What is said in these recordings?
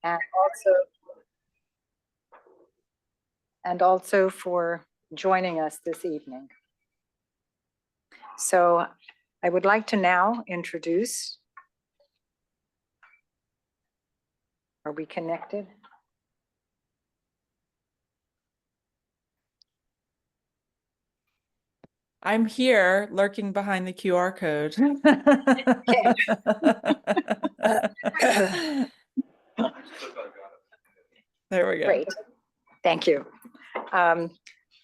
and also for joining us this evening. So I would like to now introduce, are we connected? I'm here, lurking behind the QR code. There we go. Great, thank you.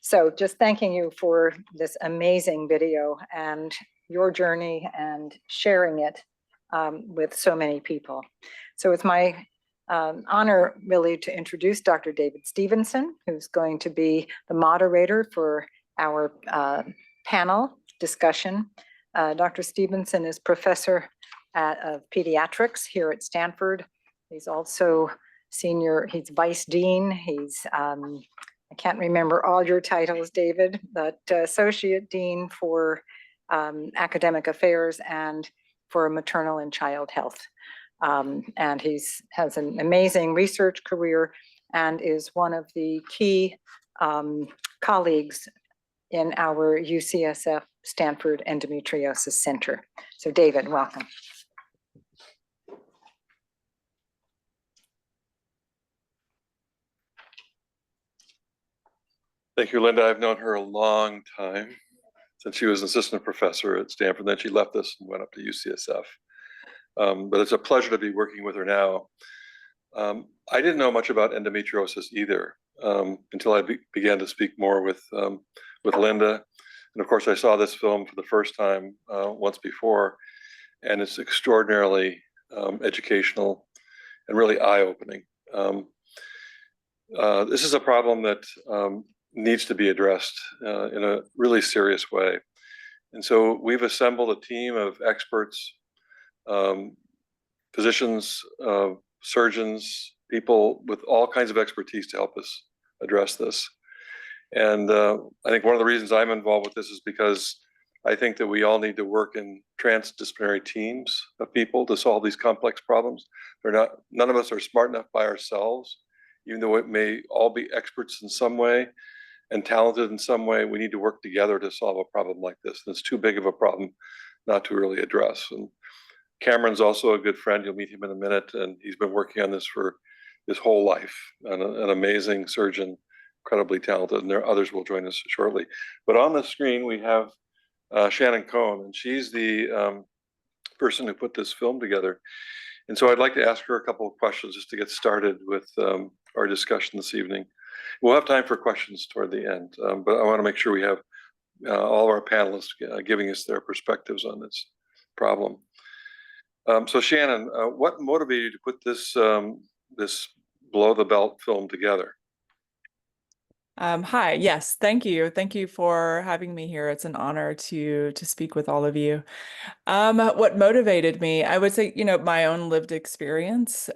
So just thanking you for this amazing video and your journey and sharing it with so many people. So it's my honor really to introduce Dr. David Stevenson, who's going to be the moderator for our panel discussion. Dr. Stevenson is professor of pediatrics here at Stanford. He's also he's vice dean. He's, I can't remember all your titles, David, but associate dean for academic affairs and for maternal and child health. And has an amazing research career and is one of the key colleagues in our UCSF-Stanford Endometriosis Center. So David, welcome. Thank you, Linda. I've known her a long time, since she was an assistant professor at Stanford. Then she left us and went up to UCSF. But it's a pleasure to be working with her now. I didn't know much about endometriosis either until I began to speak more with Linda. And of course, I saw this film for the first time once before, and it's extraordinarily educational and really eye-opening. This is a problem that needs to be addressed in a really serious way. And so we've assembled a team of experts, physicians, surgeons, people with all kinds of expertise to help us address this. And I think one of the reasons I'm involved with this is because I think that we all need to work in transdisciplinary teams of people to solve these complex problems. None of us are smart enough by ourselves, even though it may all be experts in some way and talented in some way. We need to work together to solve a problem like this. And it's too big of a problem not to really address. And Cameron's also a good friend. You'll meet him in a minute. And he's been working on this for his whole life, and an amazing surgeon, incredibly talented, and there are others will join us shortly. But on the screen, we have Shannon Cohn, and she's the person who put this film together. And so I'd like to ask her a couple of questions just to get started with our discussion this evening. We'll have time for questions toward the end, but I want to make sure we have all of our panelists giving us their perspectives on this problem. So Shannon, what motivated you to put this this below the belt film together? Hi, yes, thank you. Thank you for having me here. It's an honor to speak with all of you. What motivated me, I would say, my own lived experience.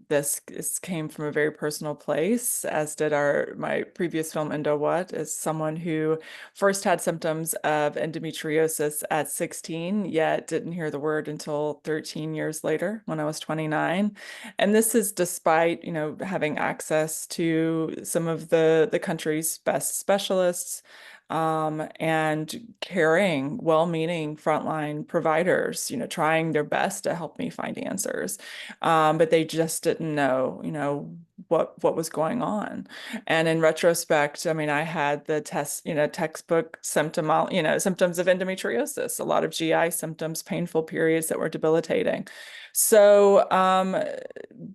This came from a very personal place, as did my previous film, Endo What, as someone who first had symptoms of endometriosis at 16, yet didn't hear the word until 13 years later when I was 29. And this is despite, having access to some of the country's best specialists, and caring, well-meaning frontline providers, trying their best to help me find answers. But they just didn't know, what was going on. And in retrospect, I mean, I had the textbook symptoms of endometriosis, a lot of GI symptoms, painful periods that were debilitating. So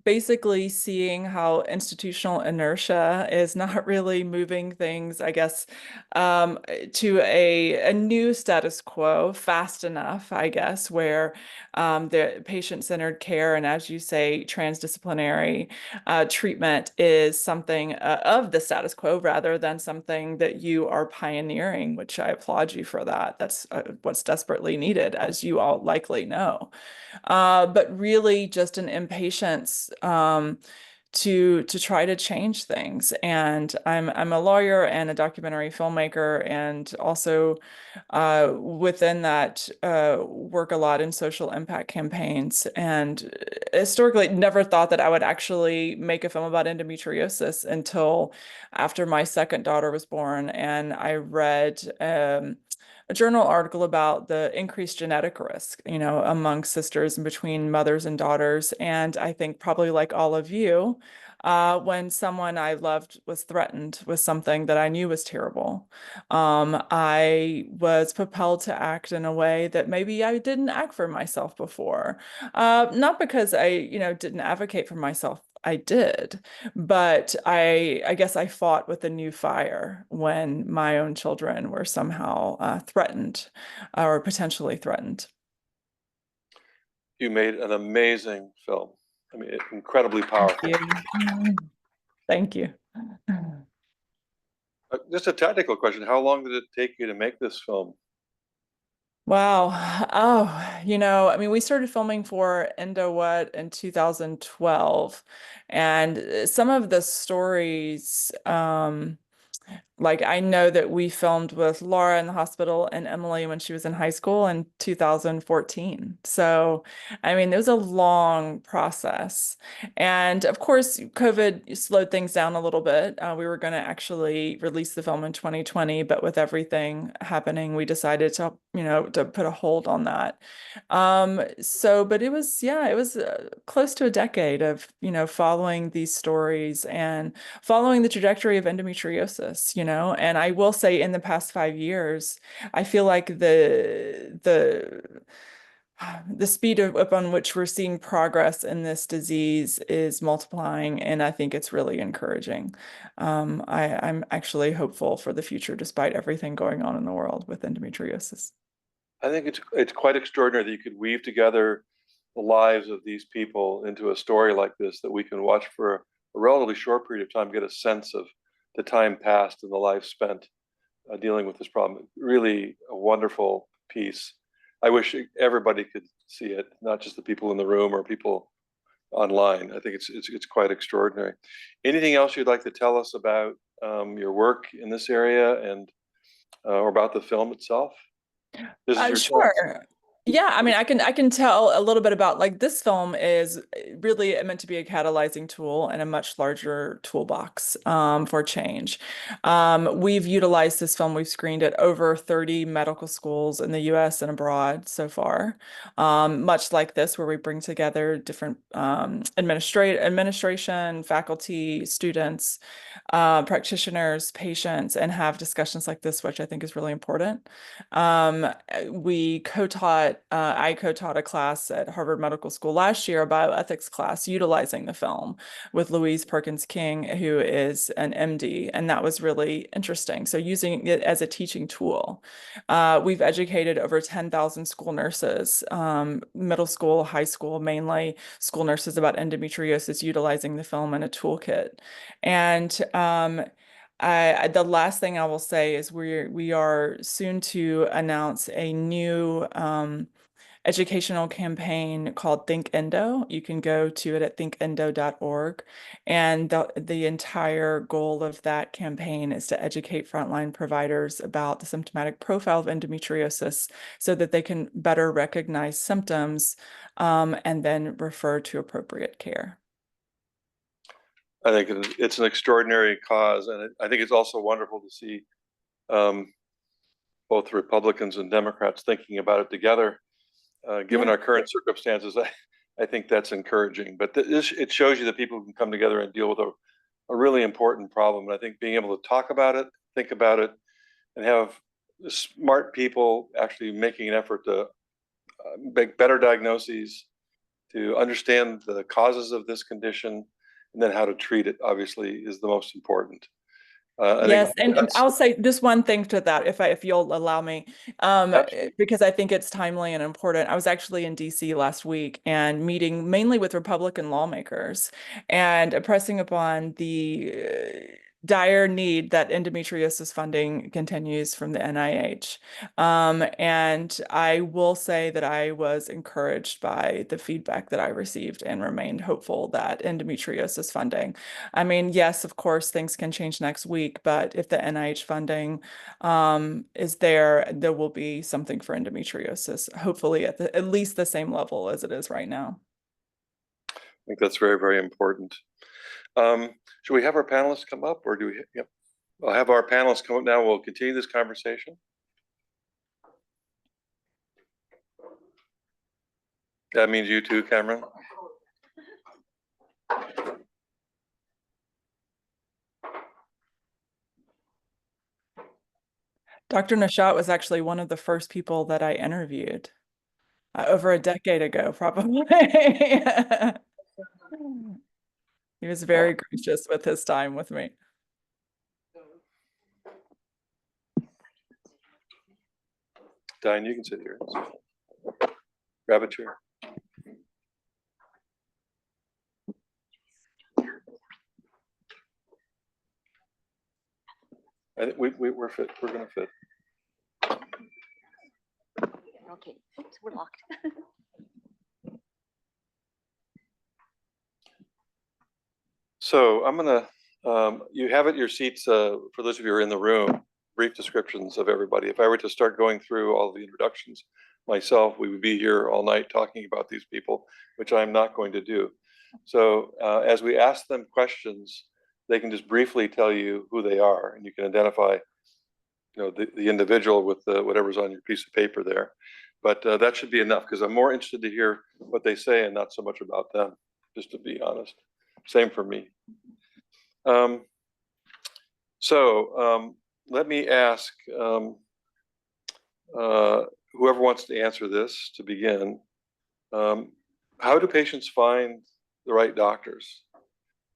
basically seeing how institutional inertia is not really moving things, I guess, to a new status quo fast enough, I guess, where the patient-centered care and, as you say, transdisciplinary treatment is something of the status quo rather than something that you are pioneering, which I applaud you for that. That's what's desperately needed, as you all likely know. But really just an impatience to try to change things. And I'm a lawyer and a documentary filmmaker, and also within that work a lot in social impact campaigns. And historically never thought that I would actually make a film about endometriosis until after my second daughter was born, and I read a journal article about the increased genetic risk, among sisters and between mothers and daughters. And I think probably like all of you, when someone I loved was threatened with something that I knew was terrible, I was propelled to act in a way that maybe I didn't act for myself before. Not because I, didn't advocate for myself. I did, but I guess I fought with a new fire when my own children were somehow threatened or potentially threatened. You made an amazing film. I mean, incredibly powerful. Thank you. Just a technical question. How long did it take you to make this film? Wow. Oh, I mean, we started filming for Endo What in 2012, and some of the stories, like I know that we filmed with Laura in the hospital and Emily when she was in high school in 2014. So, I mean, it was a long process. And of course, COVID slowed things down a little bit. We were going to actually release the film in 2020, but with everything happening, we decided to, to put a hold on that. But it was, it was close to a decade of, following these stories and following the trajectory of endometriosis, and I will say in the past 5 years, I feel like the speed upon which we're seeing progress in this disease is multiplying, and I think it's really encouraging. I'm actually hopeful for the future, despite everything going on in the world with endometriosis. I think it's quite extraordinary that you could weave together the lives of these people into a story like this that we can watch for a relatively short period of time, get a sense of the time passed and the life spent dealing with this problem. Really a wonderful piece. I wish everybody could see it, not just the people in the room or people online. I think it's quite extraordinary. Anything else you'd like to tell us about your work in this area and or about the film itself? This is your Sure. Yeah, I mean, I can tell a little bit about, like, this film is really meant to be a catalyzing tool and a much larger toolbox for change. We've utilized this film. We've screened it over 30 medical schools in the US and abroad so far. Much like this, where we bring together different administration, faculty, students, practitioners, patients, and have discussions like this, which I think is really important. I co-taught a class at Harvard Medical School last year, a bioethics class, utilizing the film with Louise Perkins King, who is an MD, and that was really interesting. So using it as a teaching tool. We've educated over 10,000 school nurses, middle school, high school, mainly school nurses, about endometriosis, utilizing the film in a toolkit. And the last thing I will say is we are soon to announce a new educational campaign called Think Endo. You can go to it at thinkendo.org. And the entire goal of that campaign is to educate frontline providers about the symptomatic profile of endometriosis so that they can better recognize symptoms and then refer to appropriate care. I think it's an extraordinary cause, and I think it's also wonderful to see both Republicans and Democrats thinking about it together. Given our current circumstances, I think that's encouraging. But it shows you that people can come together and deal with a really important problem. And I think being able to talk about it, think about it, and have smart people actually making an effort to make better diagnoses, to understand the causes of this condition, and then how to treat it, obviously, is the most important. Yes, and I'll say just one thing to that, if you'll allow me, because I think it's timely and important. I was actually in DC last week and meeting mainly with Republican lawmakers and pressing upon dire need that endometriosis funding continues from the NIH. And I will say that I was encouraged by the feedback that I received and remained hopeful that endometriosis funding, I mean, yes, of course, things can change next week, but if the NIH funding is there, there will be something for endometriosis, hopefully at least the same level as it is right now. I think that's very, very important. Should we have our panelists come up, or do we? Yep. I'll have our panelists come up now. We'll continue this conversation. That means you too, Cameron. Dr. Nishat was actually one of the first people that I interviewed over a decade ago, probably. He was very gracious with his time with me. Diane, you can sit here. Grab a chair. I think we're fit. We're going to fit. Okay, oops, we're locked. So I'm going to, you have at your seats, for those of you who are in the room, brief descriptions of everybody. If I were to start going through all the introductions myself, we would be here all night talking about these people, which I'm not going to do. So as we ask them questions, they can just briefly tell you who they are, and you can identify, you know, the individual with whatever's on your piece of paper there. But that should be enough, because I'm more interested to hear what they say and not so much about them, just to be honest. Same for me. Let me ask whoever wants to answer this to begin. How do patients find the right doctors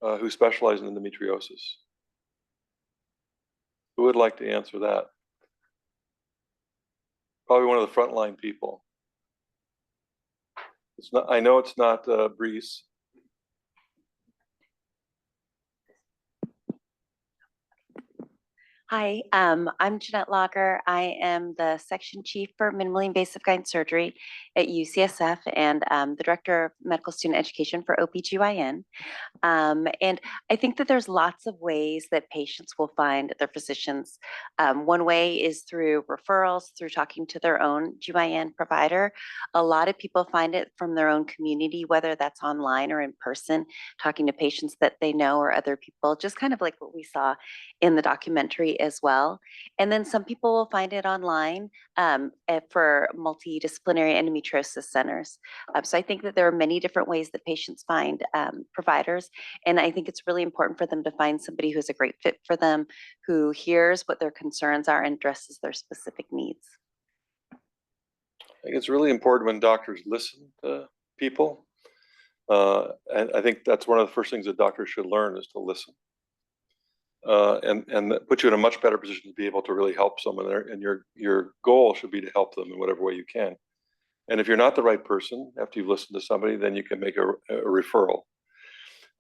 who specialize in endometriosis? Who would like to answer that? Probably one of the frontline people. It's not. I know it's not Brice. Hi, I'm Jeannette Lager. I am the section chief for minimally invasive gyn surgery at UCSF and the director of medical student education for OBGYN. And I think that there's lots of ways that patients will find their physicians. One way is through referrals, through talking to their own GYN provider. A lot of people find it from their own community, whether that's online or in person, talking to patients that they know or other people, just kind of like what we saw in the documentary as well. And then some people will find it online for multidisciplinary endometriosis centers. So I think that there are many different ways that patients find providers. And I think it's really important for them to find somebody who's a great fit for them, who hears what their concerns are and addresses their specific needs. I think it's really important when doctors listen to people. And I think that's one of the first things that doctors should learn is to listen. And that puts you in a much better position to be able to really help someone there. And your goal should be to help them in whatever way you can. And if you're not the right person, after you've listened to somebody, then you can make a referral.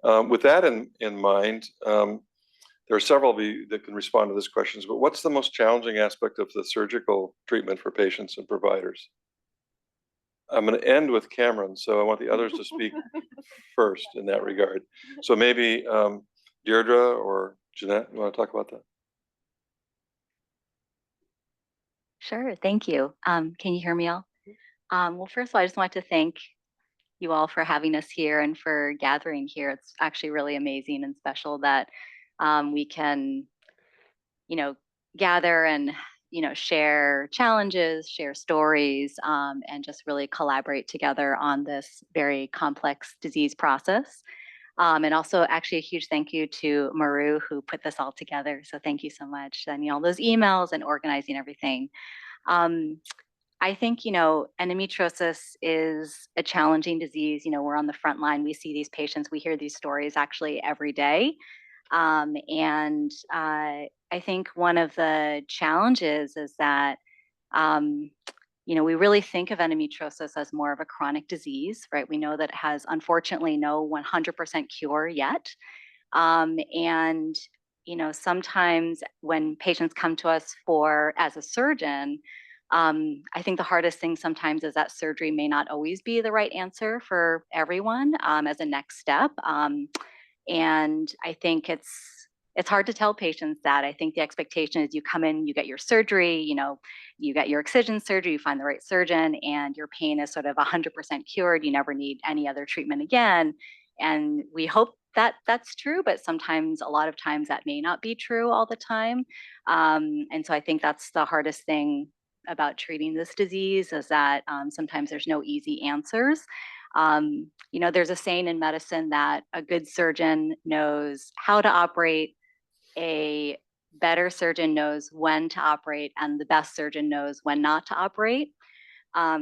With that in mind, there are several of you that can respond to these questions, but what's the most challenging aspect of the surgical treatment for patients and providers? I'm going to end with Cameron, so I want the others to speak first in that regard. So maybe Deirdre or Jeannette, you want to talk about that? Sure, thank you. Can you hear me all? Well, first of all, I just want to thank you all for having us here and for gathering here. It's actually really amazing and special that we can, gather and, share challenges, share stories, and just really collaborate together on this very complex disease process. And also actually a huge thank you to Maru who put this all together. So thank you so much. And all those emails and organizing everything. I think, endometriosis is a challenging disease. We're on the front line. We see these patients. We hear these stories actually every day. And I think one of the challenges is that, we really think of endometriosis as more of a chronic disease, right? We know that it has, unfortunately, no 100% cure yet. And sometimes when patients come to us as a surgeon, I think the hardest thing sometimes is that surgery may not always be the right answer for everyone as a next step. And I think it's hard to tell patients that. I think the expectation is you come in, you get your surgery, you get your excision surgery, you find the right surgeon, and your pain is sort of 100% cured. You never need any other treatment again. And we hope that that's true, but sometimes, a lot of times, that may not be true all the time. And so I think that's the hardest thing about treating this disease, is that sometimes there's no easy answers. There's a saying in medicine that a good surgeon knows how to operate, a better surgeon knows when to operate, and the best surgeon knows when not to operate.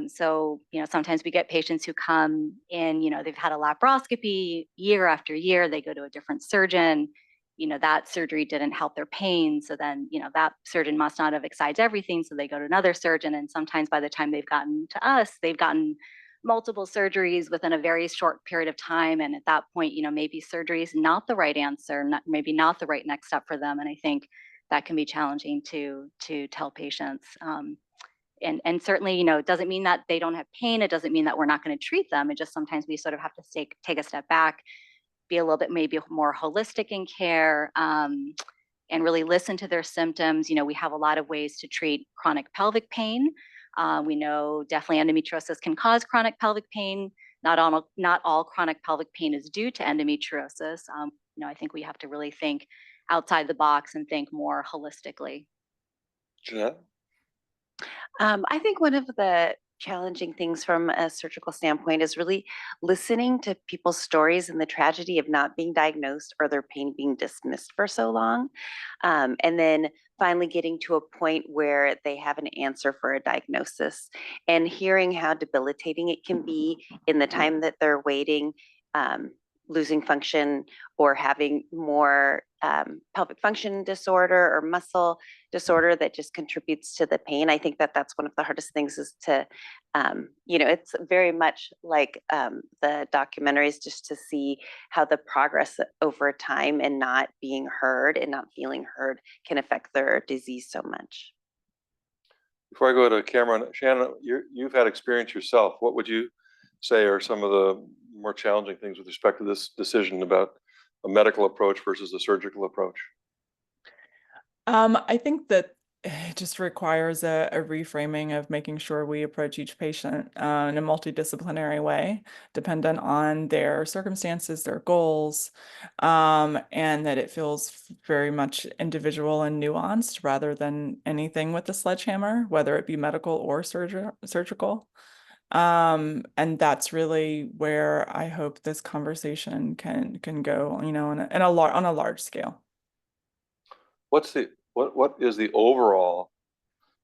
So, sometimes we get patients who come in, they've had a laparoscopy year after year, they go to a different surgeon, that surgery didn't help their pain. So then, that surgeon must not have excised everything. So they go to another surgeon. And sometimes by the time they've gotten to us, they've gotten multiple surgeries within a very short period of time. And at that point, maybe surgery is not the right answer, maybe not the right next step for them. And I think that can be challenging to tell patients. And certainly, it doesn't mean that they don't have pain. It doesn't mean that we're not going to treat them. It just sometimes we sort of have to take a step back, be a little bit maybe more holistic in care, and really listen to their symptoms. We have a lot of ways to treat chronic pelvic pain. We know definitely endometriosis can cause chronic pelvic pain. Not all chronic pelvic pain is due to endometriosis. I think we have to really think outside the box and think more holistically. Jeannette? I think one of the challenging things from a surgical standpoint is really listening to people's stories and the tragedy of not being diagnosed or their pain being dismissed for so long. And then finally getting to a point where they have an answer for a diagnosis, and hearing how debilitating it can be in the time that they're waiting, losing function or having more pelvic function disorder or muscle disorder that just contributes to the pain. I think that that's one of the hardest things, is to, it's very much like the documentaries, just to see how the progress over time and not being heard and not feeling heard can affect their disease so much. Before I go to Cameron, Shannon, you've had experience yourself. What would you say are some of the more challenging things with respect to this decision about a medical approach versus a surgical approach? I think that it just requires a reframing of making sure we approach each patient in a multidisciplinary way, dependent on their circumstances, their goals, and that it feels very much individual and nuanced rather than anything with a sledgehammer, whether it be medical or surgical. And that's really where I hope this conversation can go, on a large scale. What is the overall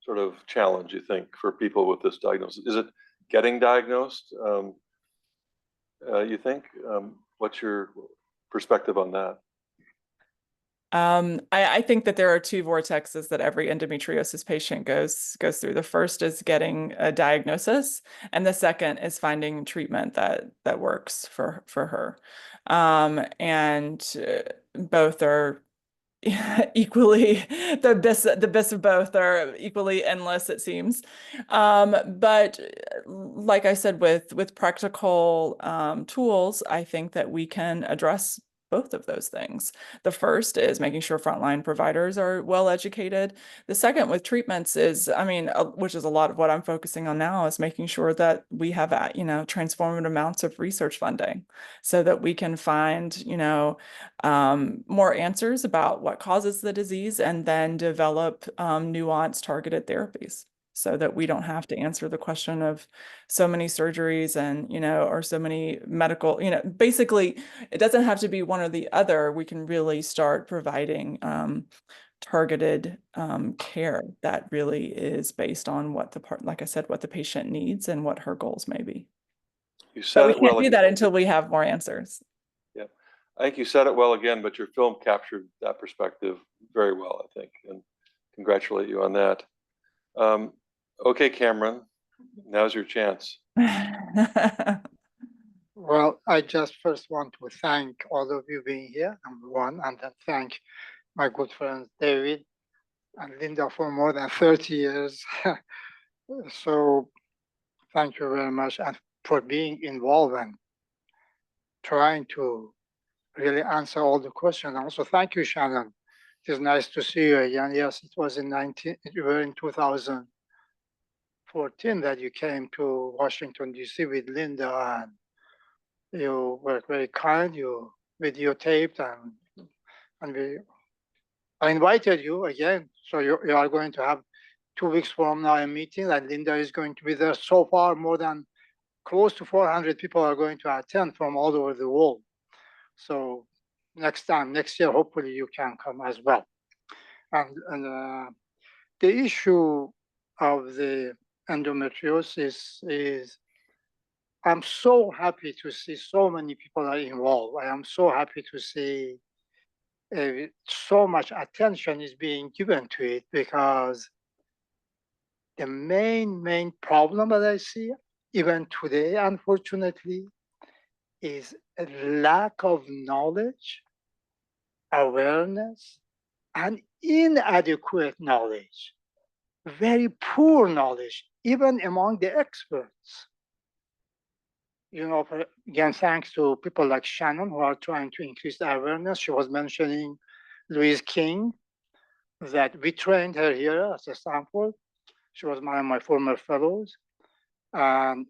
sort of challenge, you think, for people with this diagnosis? Is it getting diagnosed? You think? What's your perspective on that? I think that there are two vortexes that every endometriosis patient goes through. The first is getting a diagnosis, and the second is finding treatment that works for her. And both are equally, the best of both are equally endless, it seems. But like I said, with practical tools, I think that we can address both of those things. The first is making sure frontline providers are well educated. The second with treatments is, which is a lot of what I'm focusing on now, is making sure that we have, transformative amounts of research funding so that we can find, more answers about what causes the disease, and then develop nuanced targeted therapies, so that we don't have to answer the question of so many surgeries and, or so many medical, basically it doesn't have to be one or the other. We can really start providing targeted care that really is based on like I said, what the patient needs and what her goals may be. You said But we it well can't do again. that until we have more answers. Yeah, I think you said it well again, but your film captured that perspective very well, I think, and congratulate you on that. Okay, Cameron, now's your chance. Well, I just first want to thank all of you being here, number one, and then thank my good friends David and Linda for more than 30 years. So thank you very much and for being involved and trying to really answer all the questions. Also, thank you, Shannon. It is nice to see you again. Yes, it was in 2014 that you came to Washington, D.C. with Linda, and you were very kind. You videotaped, and I invited you again. So you are going to have 2 weeks from now a meeting, and Linda is going to be there. So far, more than close to 400 people are going to attend from all over the world. So next year, hopefully you can come as well. And the issue of the endometriosis is, I'm so happy to see so many people are involved. I am so happy to see so much attention is being given to it, because the main problem that I see, even today, unfortunately, is a lack of knowledge, awareness, and inadequate knowledge, very poor knowledge, even among the experts. You know, again, thanks to people like Shannon who are trying to increase the awareness. She was mentioning Louise King, that we trained her here at Stanford. She was one of my former fellows. And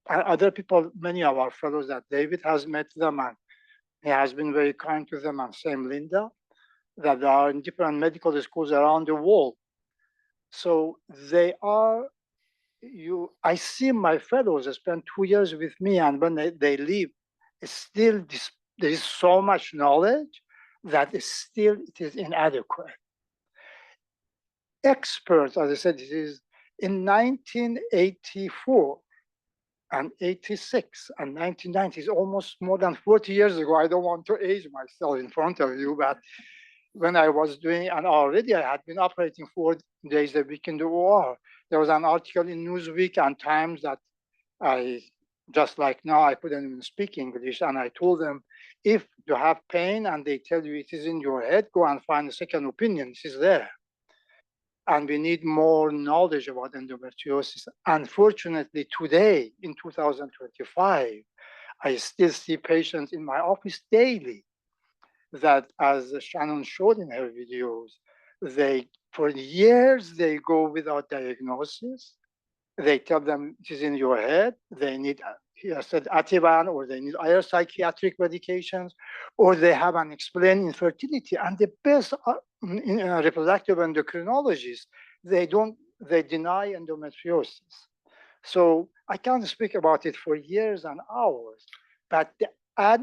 other people, many of our fellows that David has met them, and he has been very kind to them, and same Linda, that are in different medical schools around the world. So they are, I see my fellows spend 2 years with me, and when they leave, still there is so much knowledge that still it is inadequate. Experts, as I said, it is in 1984 and 86 and 1990, is almost more than 40 years ago. I don't want to age myself in front of you, but when I was doing, and already I had been operating 4 days a week in the OR. There was an article in Newsweek and Times that I, just like now, I couldn't even speak English, and I told them, if you have pain and they tell you it is in your head, go and find a second opinion. This is there. And we need more knowledge about endometriosis. Unfortunately, today, in 2025, I still see patients in my office daily that, as Shannon showed in her videos, for years, they go without diagnosis. They tell them it is in your head. They need Ativan, or they need other psychiatric medications, or they have unexplained infertility. And the best reproductive endocrinologists, they deny endometriosis. So I can't speak about it for years and hours, but the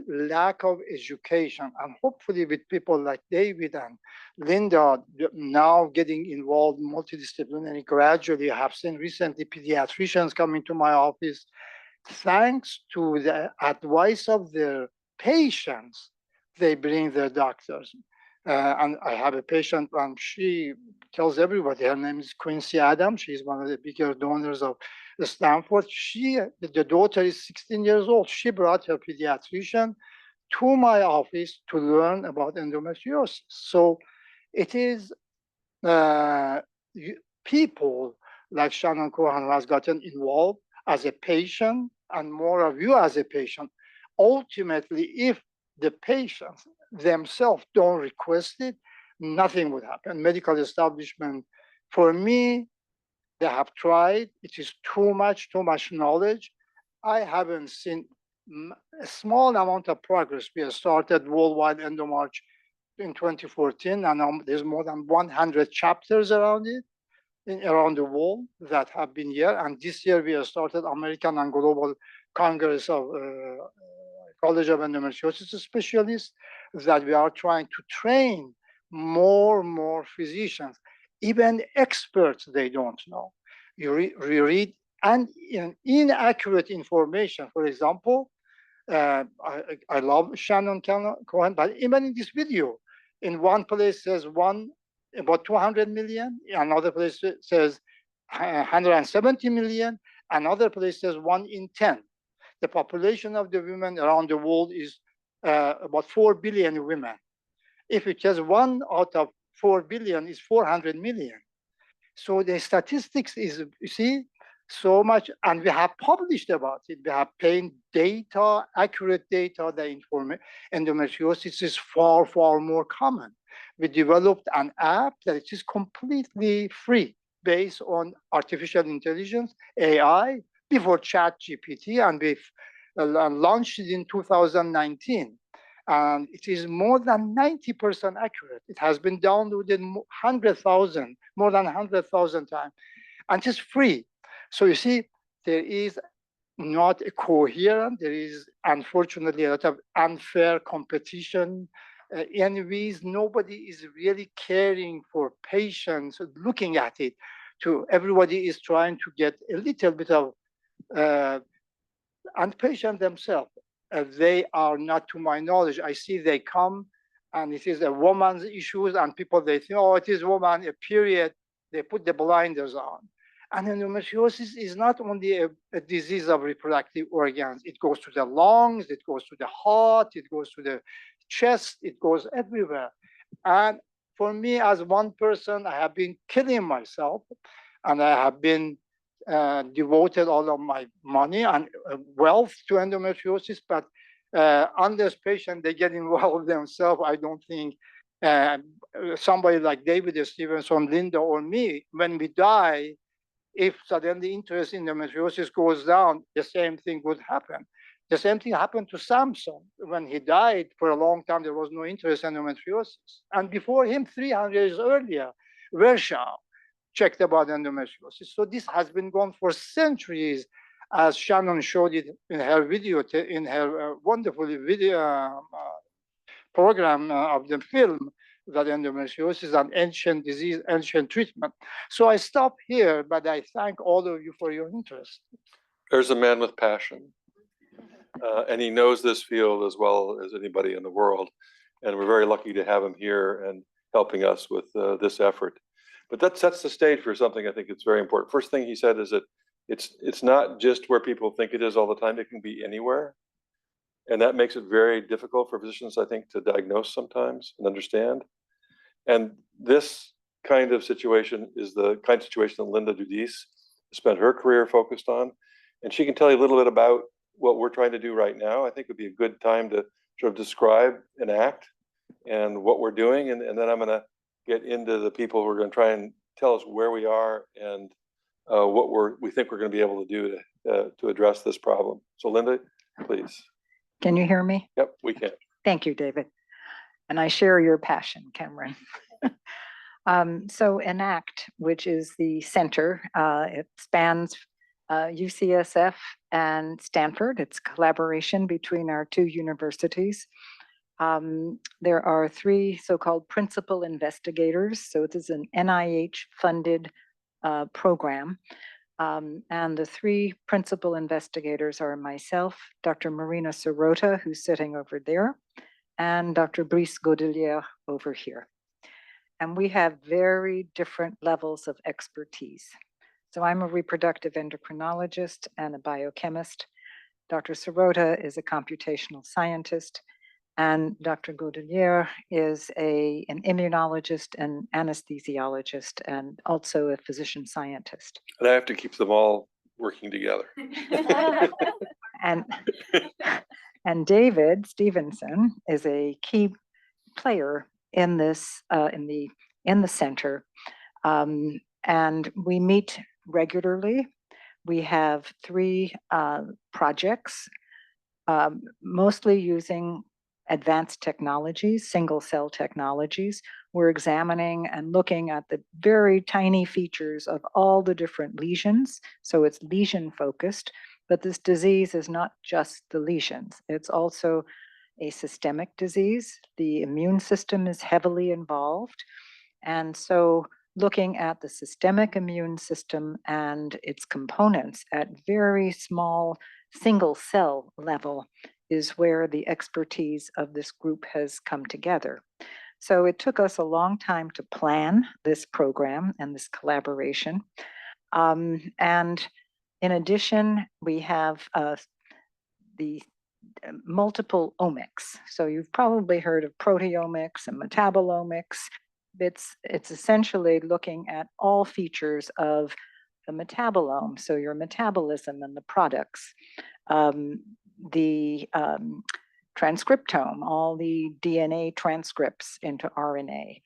lack of education, and hopefully with people like David and Linda now getting involved multidisciplinary gradually. I have seen recently pediatricians coming to my office. Thanks to the advice of their patients, they bring their doctors. And I have a patient, and she tells everybody, her name is Quincy Adams. She's one of the bigger donors of Stanford. The daughter is 16 years old. She brought her pediatrician to my office to learn about endometriosis. So it is people like Shannon Cohn who has gotten involved as a patient, and more of you as a patient. Ultimately, if the patients themselves don't request it, nothing would happen. Medical establishment, for me, they have tried. It is too much knowledge. I haven't seen a small amount of progress. We have started Worldwide Endomarch in 2014, and there's more than 100 chapters around it, around the world, that have been here. And this year we have started American and Global Congress of College of Endometriosis Specialists, that we are trying to train more physicians. Even experts, they don't know. You read inaccurate information. For example, I love Shannon Cohn, but even in this video, in one place says about 200 million, another place says 170 million, another place says 1 in 10. The population of the women around the world is about 4 billion women. If it is 1 out of 4 billion, is 400 million. So the statistics is, you see, so much, and we have published about it. We have paid data, accurate data, the endometriosis is far, far more common. We developed an app that is completely free, based on artificial intelligence, AI, before ChatGPT, and we launched it in 2019. And it is more than 90% accurate. It has been downloaded more than 100,000 times, and it's free. So you see, there is not a coherent, there is unfortunately a lot of unfair competition. Anyways, nobody is really caring for patients, looking at it. Everybody is trying to get a little bit of, and patients themselves, they are not, to my knowledge, I see they come and it is a woman's issues, and people, they think, oh, it is woman, a period, they put the blinders on. And endometriosis is not only a disease of reproductive organs. It goes to the lungs, it goes to the heart, it goes to the chest, it goes everywhere. And for me, as one person, I have been killing myself, and I have been devoted all of my money and wealth to endometriosis, but unless patients, they get involved themselves, I don't think somebody like David, Stevenson, Linda, or me, when we die, if suddenly interest in endometriosis goes down, the same thing would happen. The same thing happened to Samson. When he died, for a long time, there was no interest in endometriosis. And before him, 300 years earlier, Virchow checked about endometriosis. So this has been going for centuries, as Shannon showed it in her video, in her wonderful video program of the film, that endometriosis is an ancient disease, ancient treatment. So I stop here, but I thank all of you for your interest. There's a man with passion, and he knows this field as well as anybody in the world. And we're very lucky to have him here and helping us with this effort. But that sets the stage for something I think it's very important. First thing he said is that it's not just where people think it is all the time, it can be anywhere. And that makes it very difficult for physicians, I think, to diagnose sometimes and understand. And this kind of situation is the kind of situation that Linda Giudice spent her career focused on. And she can tell you a little bit about what we're trying to do right now. I think it would be a good time to sort of describe ENACT and what we're doing. And then I'm going to get into the people who are going to try and tell us where we are and what we think we're going to be able to do to address this problem. So Linda, please. Can you hear me? Yep, we can. Thank you, David. And I share your passion, Cameron. So ENACT, which is the center, it spans UCSF and Stanford. It's collaboration between our two universities. There are 3 so-called principal investigators. So it is an NIH-funded program. And the 3 principal investigators are myself, Dr. Marina Sirota, who's sitting over there, and Dr. Brice Gaudilliere over here. And we have very different levels of expertise. So I'm a reproductive endocrinologist and a biochemist. Dr. Sirota is a computational scientist, and Dr. Gaudilliere is an immunologist and anesthesiologist, and also a physician scientist. And I have to keep them all working together. And David Stevenson is a key player in this in the center, and we meet regularly. We have 3 projects, mostly using advanced technologies, single cell technologies. We're examining and looking at the very tiny features of all the different lesions. So it's lesion focused, but this disease is not just the lesions. It's also a systemic disease. The immune system is heavily involved. And so looking at the systemic immune system and its components at very small single cell level is where the expertise of this group has come together. So it took us a long time to plan this program and this collaboration. And in addition, we have the multiple omics. So you've probably heard of proteomics and metabolomics. It's essentially looking at all features of the metabolome, so your metabolism and the products, the transcriptome, all the DNA transcripts into RNA,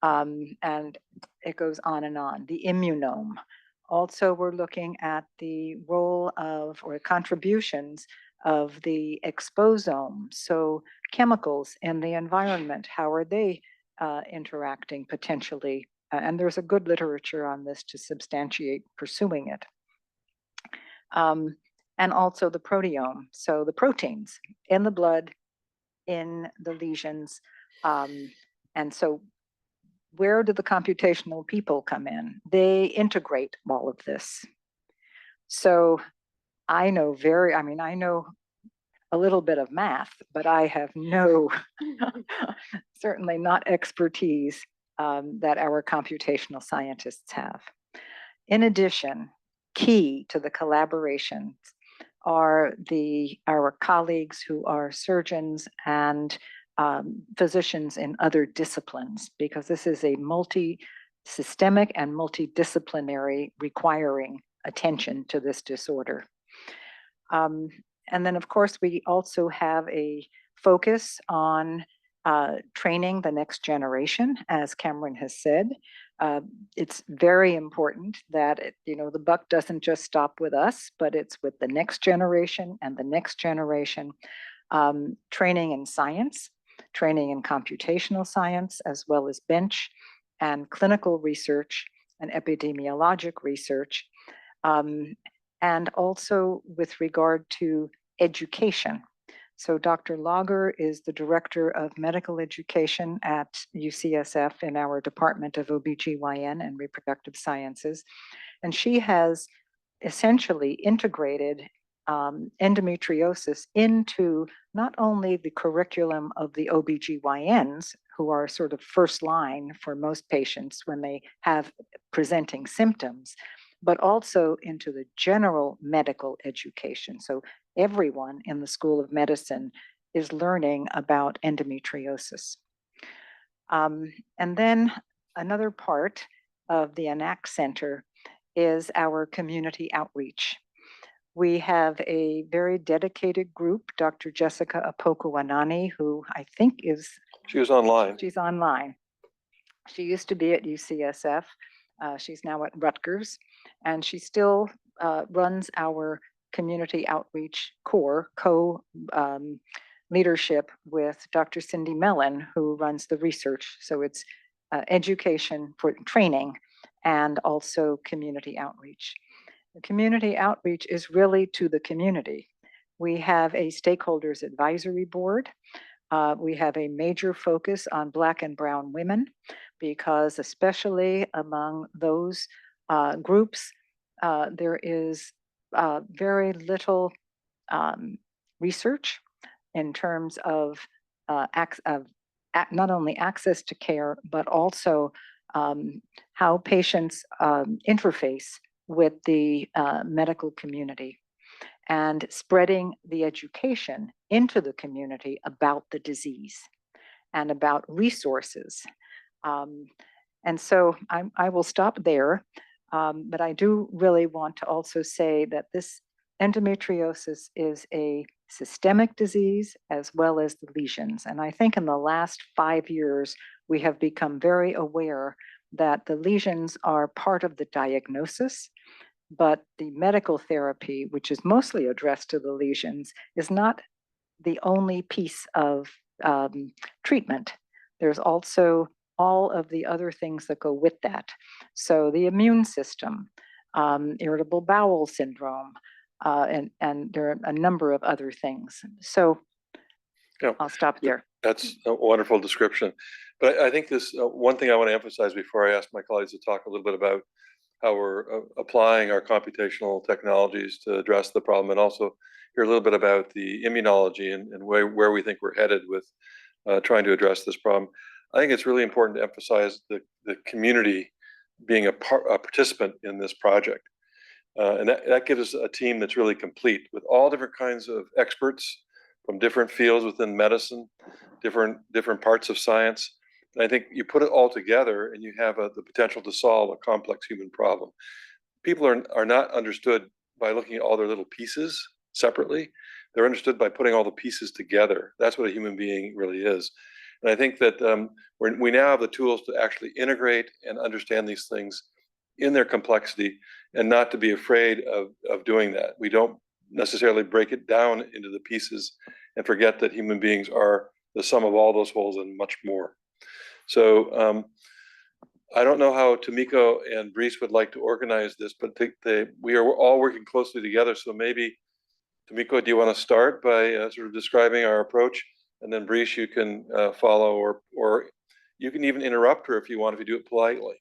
and it goes on and on. The immunome. Also, we're looking at the role of, or contributions of the exposome, so chemicals in the environment, how are they interacting potentially? And there's a good literature on this to substantiate pursuing it. And also the proteome, so the proteins in the blood, in the lesions. And so where do the computational people come in? They integrate all of this. So I know I know a little bit of math, but I have no, certainly not expertise that our computational scientists have. In addition, key to the collaborations are our colleagues who are surgeons and physicians in other disciplines, because this is a multi-systemic and multidisciplinary requiring attention to this disorder. And then, of course, we also have a focus on training the next generation, as Cameron has said. It's very important that the buck doesn't just stop with us, but it's with the next generation and the next generation. Training in science, training in computational science, as well as bench and clinical research and epidemiologic research, and also with regard to education. So Dr. Lager is the Director of Medical Education at UCSF in our Department of OBGYN and Reproductive Sciences. And she has essentially integrated endometriosis into not only the curriculum of the OBGYNs, who are sort of first line for most patients when they have presenting symptoms, but also into the general medical education. So everyone in the School of Medicine is learning about endometriosis. And then another part of the ENACT Center is our community outreach. We have a very dedicated group, Dr. Jessica Apoku-Anani, who I think She was online. She's online. She used to be at UCSF. She's now at Rutgers, and she still runs our community outreach leadership with Dr. Cindy Mellon, who runs the research. So it's education for training and also community outreach. The community outreach is really to the community. We have a stakeholders advisory board. We have a major focus on Black and Brown women, because especially among those groups, there is very little research in terms of not only access to care, but also how patients interface with the medical community and spreading the education into the community about the disease and about resources. And so I will stop there, but I do really want to also say that this endometriosis is a systemic disease as well as the lesions. And I think in the last 5 years, we have become very aware that the lesions are part of the diagnosis, but the medical therapy, which is mostly addressed to the lesions, is not the only piece of treatment. There's also all of the other things that go with that. So the immune system, irritable bowel syndrome, and there are a number of other things. So Yeah. I'll stop there. That's a wonderful description. But I think this one thing I want to emphasize before I ask my colleagues to talk a little bit about how we're applying our computational technologies to address the problem, and also hear a little bit about the immunology and where we think we're headed with trying to address this problem. I think it's really important to emphasize the community being a participant in this project. And that gives us a team that's really complete with all different kinds of experts from different fields within medicine, different parts of science. And I think you put it all together and you have the potential to solve a complex human problem. People are not understood by looking at all their little pieces separately. They're understood by putting all the pieces together. That's what a human being really is. And I think that we now have the tools to actually integrate and understand these things in their complexity and not to be afraid of doing that. We don't necessarily break it down into the pieces and forget that human beings are the sum of all those wholes and much more. So I don't know how Tomiko and Brice would like to organize this, but we are all working closely together. So maybe, Tomiko, do you want to start by sort of describing our approach? And then Brice, you can follow, or you can even interrupt her if you want, if you do it politely.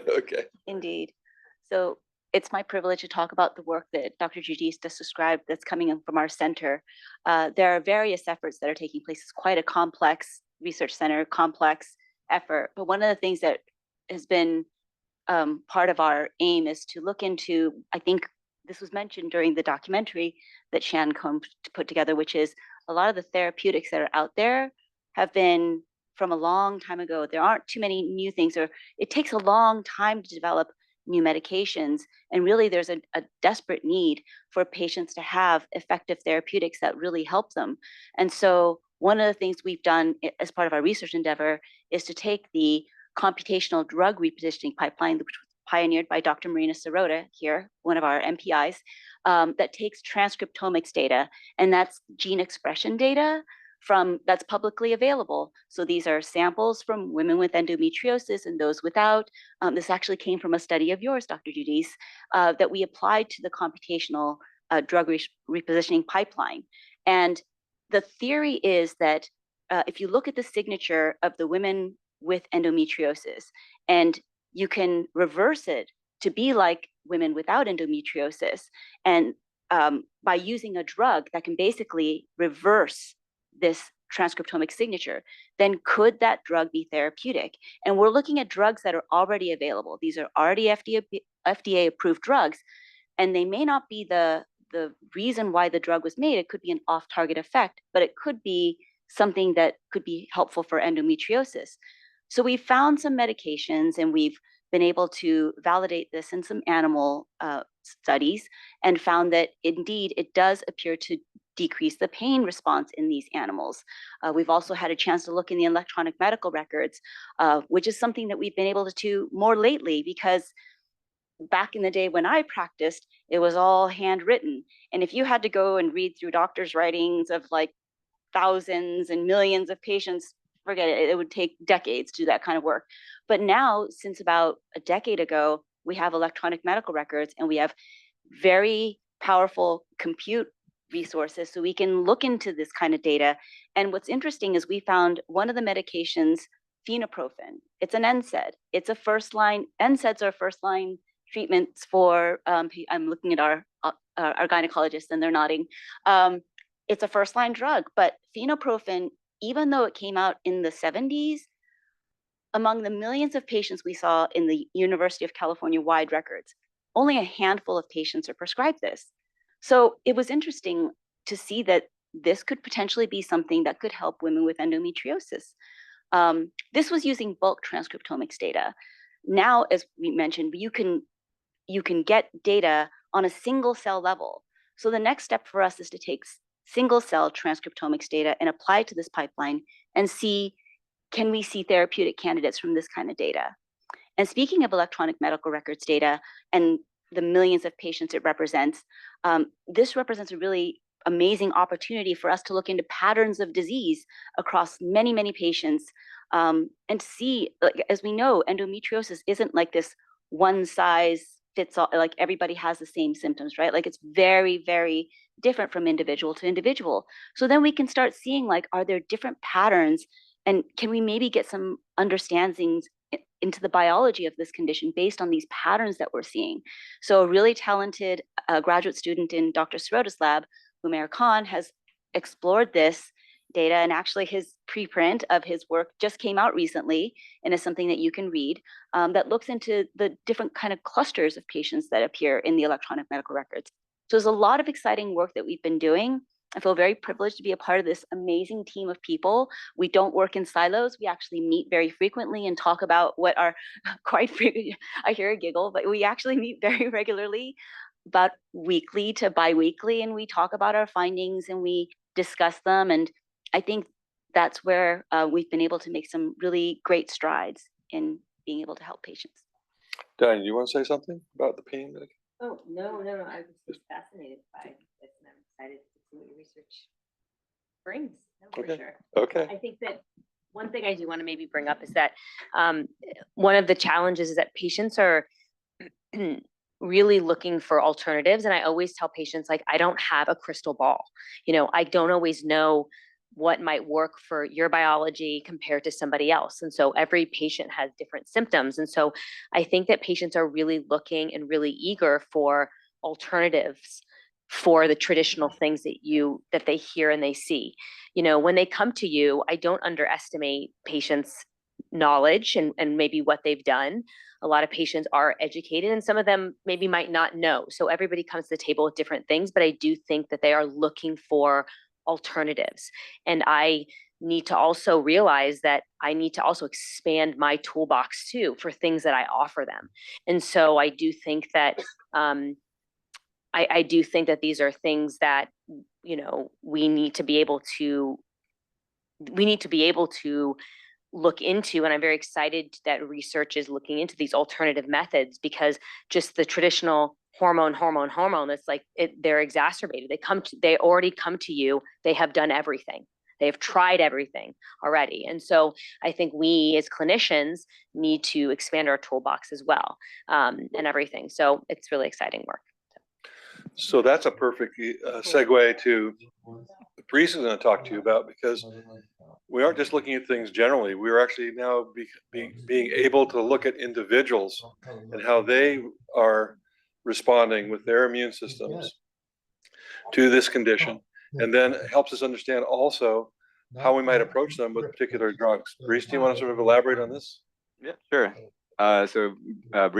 Okay. Indeed. So it's my privilege to talk about the work that Dr. Giudice just described that's coming in from our center. There are various efforts that are taking place. It's quite a complex research center, complex effort. But one of the things that has been part of our aim is to look into, I think this was mentioned during the documentary that Shannon Cohn put together, which is a lot of the therapeutics that are out there have been from a long time ago. There aren't too many new things, or it takes a long time to develop new medications. And really there's a desperate need for patients to have effective therapeutics that really help them. And so one of the things we've done as part of our research endeavor is to take the computational drug repositioning pipeline, which was pioneered by Dr. Marina Sirota here, one of our MPIs, that takes transcriptomics data, and that's gene expression data that's publicly available. So these are samples from women with endometriosis and those without. This actually came from a study of yours, Dr. Giudice, that we applied to the computational drug repositioning pipeline. And the theory is that if you look at the signature of the women with endometriosis, and you can reverse it to be like women without endometriosis, and by using a drug that can basically reverse this transcriptomic signature, then could that drug be therapeutic? And we're looking at drugs that are already available. These are already FDA approved drugs, and they may not be the reason why the drug was made. It could be an off-target effect, but it could be something that could be helpful for endometriosis. So we found some medications, and we've been able to validate this in some animal studies, and found that indeed it does appear to decrease the pain response in these animals. We've also had a chance to look in the electronic medical records, which is something that we've been able to do more lately, because back in the day when I practiced, it was all handwritten. And if you had to go and read through doctors' writings of like thousands and millions of patients, forget it, it would take decades to do that kind of work. But now, since about a decade ago, we have electronic medical records, and we have very powerful compute resources, so we can look into this kind of data. And what's interesting is we found one of the medications, phenoprofen. It's an NSAID. It's a first line. NSAIDs are first line treatments for. I'm looking at our gynecologists, and they're nodding. It's a first line drug, but phenoprofen, even though it came out in the 70s, among the millions of patients we saw in the University of California wide records, only a handful of patients are prescribed this. So it was interesting to see that this could potentially be something that could help women with endometriosis. This was using bulk transcriptomics data. Now, as we mentioned, you can get data on a single cell level. So the next step for us is to take single cell transcriptomics data and apply it to this pipeline and see, can we see therapeutic candidates from this kind of data? And speaking of electronic medical records data and the millions of patients it represents, this represents a really amazing opportunity for us to look into patterns of disease across many, many patients, and see, like, as we know, endometriosis isn't like this one size fits all, like everybody has the same symptoms, right? Like it's very, very different from individual to individual. So then we can start seeing, like, are there different patterns, and can we maybe get some understandings into the biology of this condition based on these patterns that we're seeing. So a really talented graduate student in Dr. Sirota's lab, Umair Khan, has explored this data, and actually his preprint of his work just came out recently, and is something that you can read, that looks into the different kind of clusters of patients that appear in the electronic medical records. So there's a lot of exciting work that we've been doing, I feel very privileged to be a part of this amazing team of people. We don't work in silos. We actually meet very frequently and talk about what are quite frequent. I hear a giggle, but we actually meet very regularly, about weekly to bi-weekly, and we talk about our findings and we discuss them. And I think that's where we've been able to make some really great strides in being able to help patients. Diane, you want to say something about the pain? Oh, no. I was just fascinated by this, and I'm excited to see what your research brings. No, for Okay. sure. Okay. I think that one thing I do want to maybe bring up is that one of the challenges is that patients are really looking for alternatives. And I always tell patients, like, I don't have a crystal ball. I don't always know what might work for your biology compared to somebody else. And so every patient has different symptoms. And so I think that patients are really looking and really eager for alternatives for the traditional things that they hear and they see. When they come to you, I don't underestimate patients' knowledge and maybe what they've done. A lot of patients are educated and some of them maybe might not know. So everybody comes to the table with different things, but I do think that they are looking for alternatives. And I need to also realize that I need to also expand my toolbox too for things that I offer them. And so I do think that I do think that these are things that we need to be able to look into. And I'm very excited that research is looking into these alternative methods, because just the traditional hormone, it's like they're exacerbated. They already come to you. They have done everything. They have tried everything already. And so I think we as clinicians need to expand our toolbox as well, and everything. So it's really exciting work. So that's a perfect segue to Brice is going to talk to you about, because we aren't just looking at things generally. We're actually now being able to look at individuals and how they are responding with their immune systems to this condition, and then it helps us understand also how we might approach them with particular drugs. Brice, do you want to sort of elaborate on this? Yeah, sure. Brice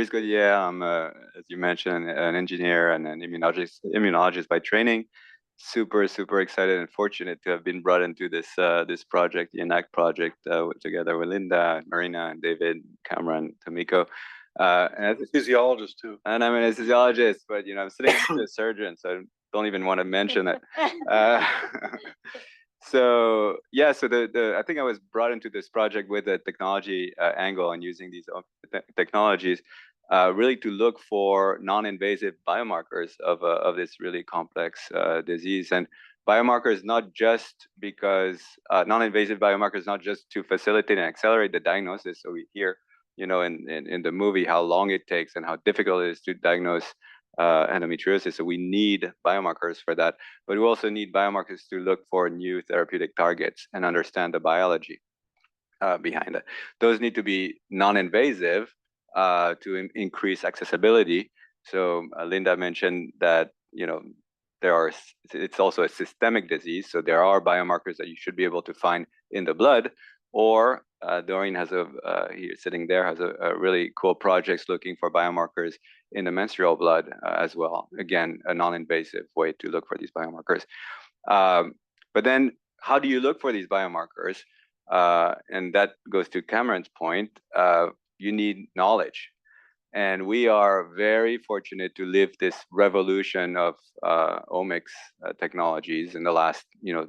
Gaudilliere, I'm, as you mentioned, an engineer and an immunologist by training. Super excited and fortunate to have been brought into this project, the ENACT project, together with Linda, Marina, and David, Cameron, Tomiko. And as a Anesthesiologist too. And I'm an anesthesiologist, but I'm sitting next to a surgeon, so I don't even want to mention that. So I think I was brought into this project with a technology angle and using these technologies really to look for non-invasive biomarkers of this really complex disease. And biomarkers not just because non-invasive biomarkers not just to facilitate and accelerate the diagnosis. So we hear in the movie how long it takes and how difficult it is to diagnose endometriosis. So we need biomarkers for that, but we also need biomarkers to look for new therapeutic targets and understand the biology behind it. Those need to be non-invasive to increase accessibility. So Linda mentioned that it's also a systemic disease. So there are biomarkers that you should be able to find in the blood, or Doreen has sitting there has a really cool projects looking for biomarkers in the menstrual blood as well. Again, a non-invasive way to look for these biomarkers. But then how do you look for these biomarkers? And that goes to Cameron's point. You need knowledge. And we are very fortunate to live this revolution of omics technologies in the last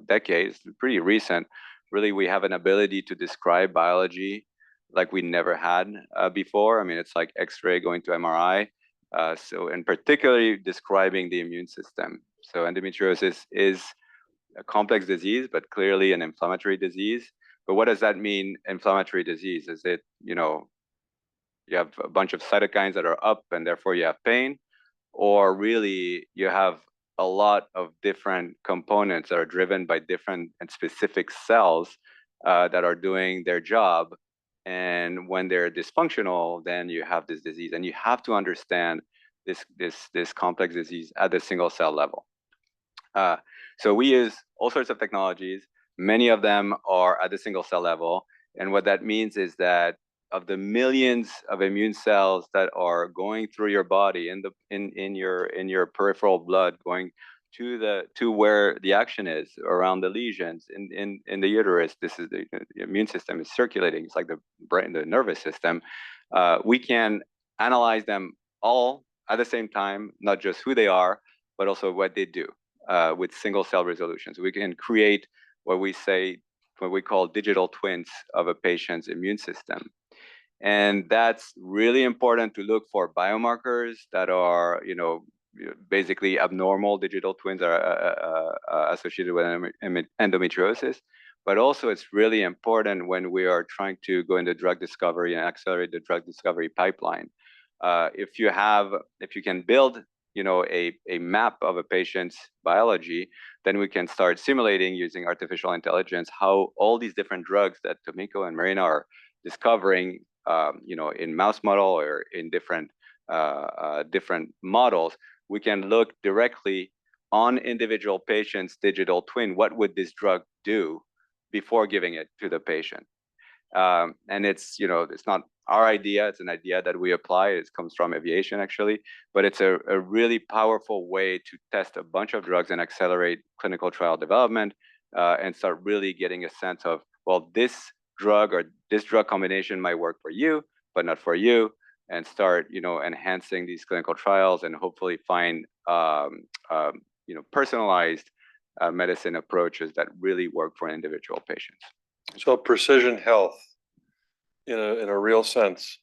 decades, pretty recent. Really, we have an ability to describe biology like we never had before. I mean, it's like X-ray going to MRI. And particularly describing the immune system. So endometriosis is a complex disease, but clearly an inflammatory disease. But what does that mean, inflammatory disease? Is it, you have a bunch of cytokines that are up and therefore you have pain? Or really you have a lot of different components that are driven by different and specific cells that are doing their job. And when they're dysfunctional, then you have this disease, and you have to understand this complex disease at the single cell level. So we use all sorts of technologies. Many of them are at the single cell level, and what that means is that of the millions of immune cells that are going through your body in your peripheral blood, going to where the action is around the lesions in the uterus. This is the immune system is circulating. It's like the brain, the nervous system. We can analyze them all at the same time, not just who they are, but also what they do with single cell resolution. So we can create what we call digital twins of a patient's immune system. And that's really important to look for biomarkers that are, basically abnormal digital twins are associated with endometriosis. But also it's really important when we are trying to go into drug discovery and accelerate the drug discovery pipeline. If you can build, a map of a patient's biology, then we can start simulating using artificial intelligence how all these different drugs that Tomiko and Marina are discovering, in mouse model or in different models, we can look directly on individual patients' digital twin. What would this drug do before giving it to the patient? And it's not our idea. It's an idea that we apply. It comes from aviation, actually, but it's a really powerful way to test a bunch of drugs and accelerate clinical trial development and start really getting a sense of, well, this drug or this drug combination might work for you, but not for you, and start, enhancing these clinical trials and hopefully find, personalized medicine approaches that really work for individual patients. So precision health, in a real sense,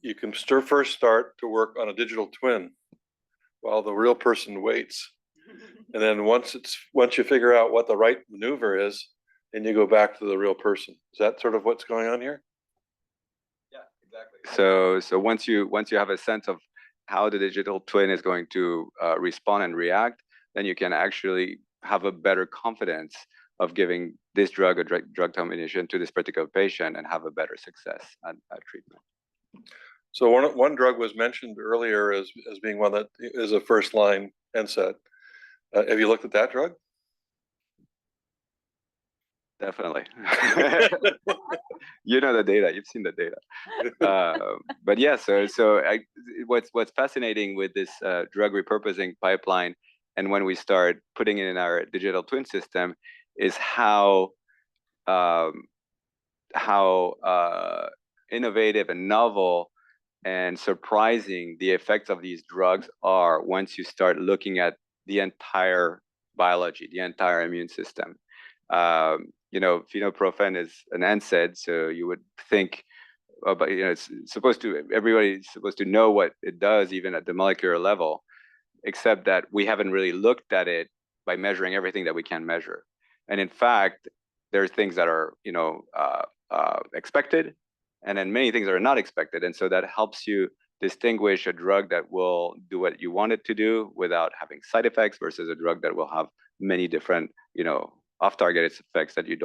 you can first start to work on a digital twin while the real person waits. And then once you figure out what the right maneuver is, then you go back to the real person. Is that sort of what's going on here? Yeah, exactly. So once you have a sense of how the digital twin is going to respond and react, then you can actually have a better confidence of giving this drug, a drug combination, to this particular patient and have a better success at treatment. So one drug was mentioned earlier as being one that is a first line NSAID. Have you looked at that drug? Definitely. You know the data. You've seen the data. But yeah, what's fascinating with this drug repurposing pipeline, and when we start putting it in our digital twin system, is how innovative and novel and surprising the effects of these drugs are once you start looking at the entire biology, the entire immune system. Phenoprofen is an NSAID, so you would think, but everybody's supposed to know what it does, even at the molecular level, except that we haven't really looked at it by measuring everything that we can measure. And in fact, there are things that are, expected, and then many things that are not expected. And so that helps you distinguish a drug that will do what you want it to do without having side effects versus a drug that will have many different, off-target effects that you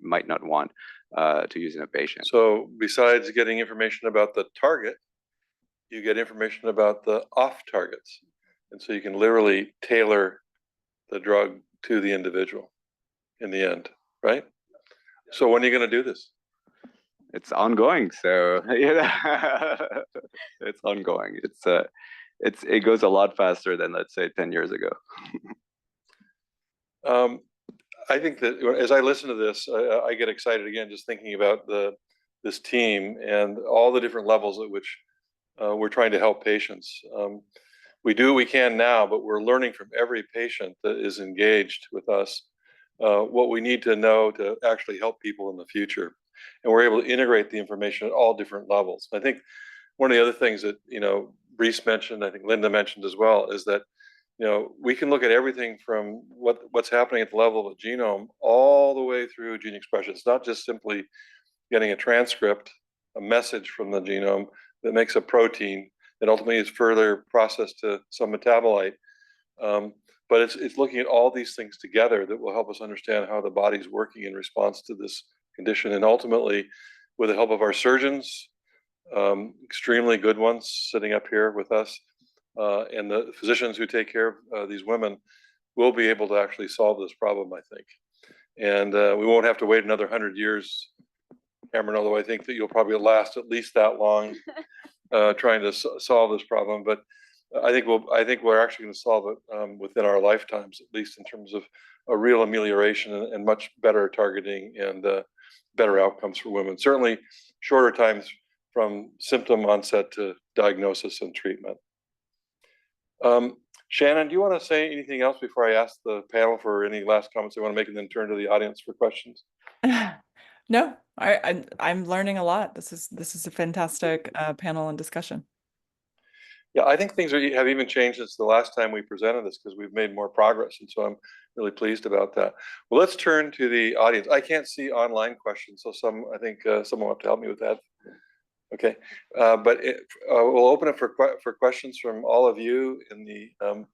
might not want to use in a patient. So besides getting information about the target, you get information about the off targets. And so you can literally tailor the drug to the individual in the end, right? So when are you going to do this? It's ongoing. So it's ongoing. It goes a lot faster than, let's say, 10 years ago. I think that as I listen to this, I get excited again, just thinking about this team and all the different levels at which we're trying to help patients. We do what we can now, but we're learning from every patient that is engaged with us what we need to know to actually help people in the future. And we're able to integrate the information at all different levels. I think one of the other things that, Brice mentioned, I think Linda mentioned as well, is that, we can look at everything from what's happening at the level of the genome all the way through gene expression. It's not just simply getting a transcript, a message from the genome that makes a protein that ultimately is further processed to some metabolite. But it's looking at all these things together that will help us understand how the body's working in response to this condition. And ultimately, with the help of our surgeons, extremely good ones sitting up here with us, and the physicians who take care of these women, will be able to actually solve this problem, I think. And we won't have to wait another 100 years, Cameron, although I think that you'll probably last at least that long trying to solve this problem. But I think we're actually going to solve it within our lifetimes, at least in terms of a real amelioration and much better targeting and better outcomes for women. Certainly shorter times from symptom onset to diagnosis and treatment. Shannon, do you want to say anything else before I ask the panel for any last comments they want to make and then turn to the audience for questions? No, I'm learning a lot. This is a fantastic panel and discussion. Yeah, I think things have even changed since the last time we presented this because we've made more progress, and so I'm really pleased about that. Well, let's turn to the audience. I can't see online questions, so I think someone will have to help me with that. Okay, but we'll open it for questions from all of you in the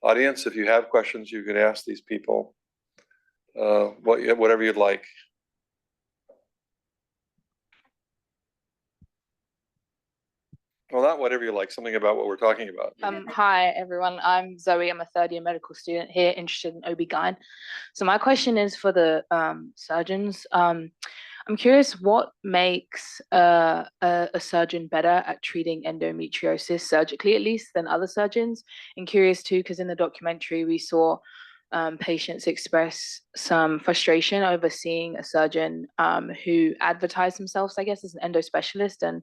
audience. If you have questions, you can ask these people whatever you'd like. Well, not whatever you like, something about what we're talking about. Hi, everyone. I'm Zoe. I'm a third-year medical student here, interested in OB-GYN. So my question is for the surgeons. I'm curious what makes a surgeon better at treating endometriosis, surgically at least, than other surgeons? And curious too, because in the documentary we saw patients express some frustration over seeing a surgeon who advertised themselves, I guess, as an endo specialist, and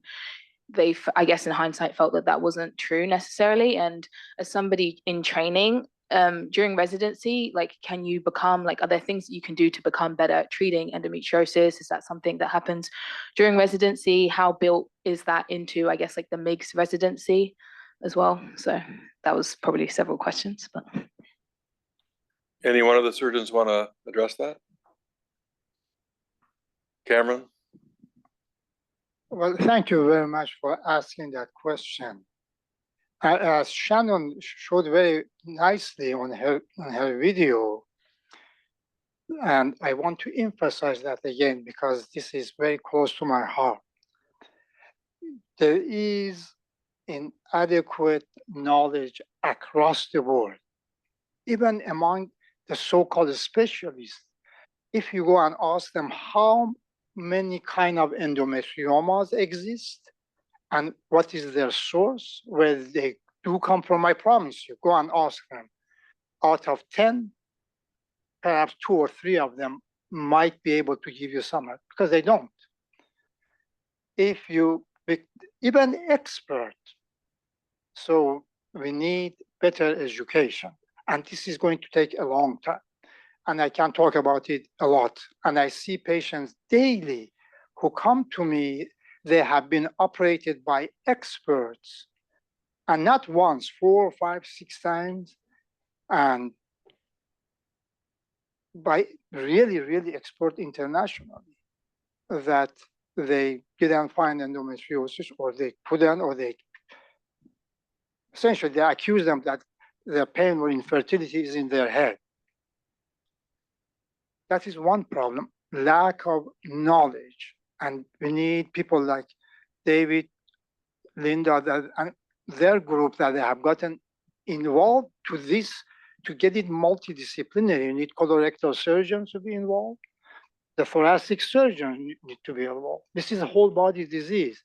they, I guess in hindsight, felt that that wasn't true necessarily. And as somebody in training during residency, like, can you become, like, are there things that you can do to become better at treating endometriosis? Is that something that happens during residency? How built is that into, I guess, like the MIGS residency as well? So that was probably several questions, but. Any one of the surgeons want to address that? Cameron? Well, thank you very much for asking that question. As Shannon showed very nicely on her video, and I want to emphasize that again because this is very close to my heart. There is inadequate knowledge across the board, even among the so-called specialists. If you go and ask them how many kind of endometriomas exist and what is their source, where they do come from, I promise you, go and ask them. Out of 10, perhaps 2 or 3 of them might be able to give you some, because they don't. If you, even expert, so we need better education, and this is going to take a long time. And I can talk about it a lot. And I see patients daily who come to me, they have been operated by experts, and not once, 4, 5, 6 times, and by really, really expert internationally, that they didn't find endometriosis, or they couldn't, or they essentially they accuse them that their pain or infertility is in their head. That is one problem, lack of knowledge. And we need people like David, Linda, and their group that they have gotten involved to this, to get it multidisciplinary. You need colorectal surgeons to be involved. The thoracic surgeon need to be involved. This is a whole body disease.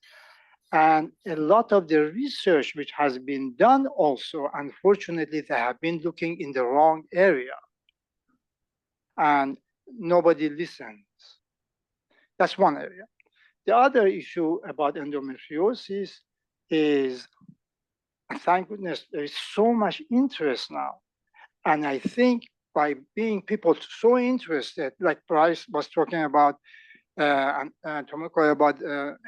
And a lot of the research which has been done also, unfortunately, they have been looking in the wrong area. And nobody listens. That's one area. The other issue about endometriosis is, thank goodness, there is so much interest now. And I think by being people so interested, like Brice was talking about, and Tomoko about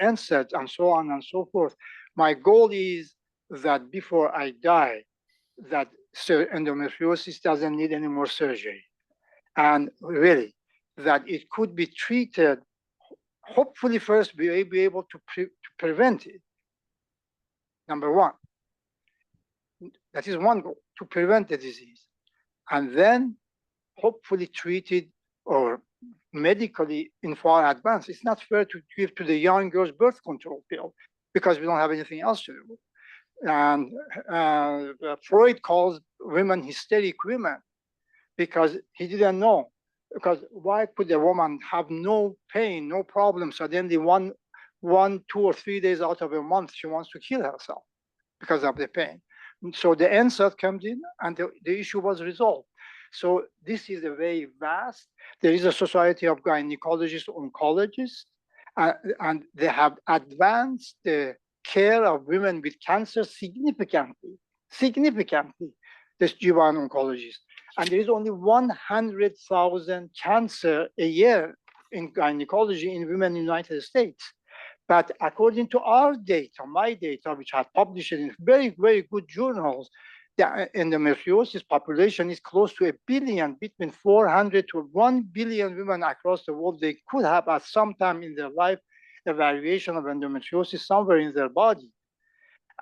NSAIDs and so on and so forth, my goal is that before I die, that endometriosis doesn't need any more surgery. And really, that it could be treated, hopefully first be able to prevent it. Number one, that is one goal, to prevent the disease. And then hopefully treat it or medically in far advance. It's not fair to give to the young girls birth control pill because we don't have anything else to do. And Freud calls women hysteric women because he didn't know. Because why could a woman have no pain, no problem, suddenly 1, 2 or 3 days out of a month, she wants to kill herself because of the pain. So the NSAT comes in and the issue was resolved. So this is a very vast. There is a Society of Gynecologists, Oncologists, and they have advanced the care of women with cancer significantly, the GYN oncologists. And there is only 100,000 cancer a year in gynecology in women in the United States. But according to our data, my data, which I published in very, very good journals, the endometriosis population is close to 1 billion, between 400 to 1 billion women across the world. They could have at some time in their life a variation of endometriosis somewhere in their body.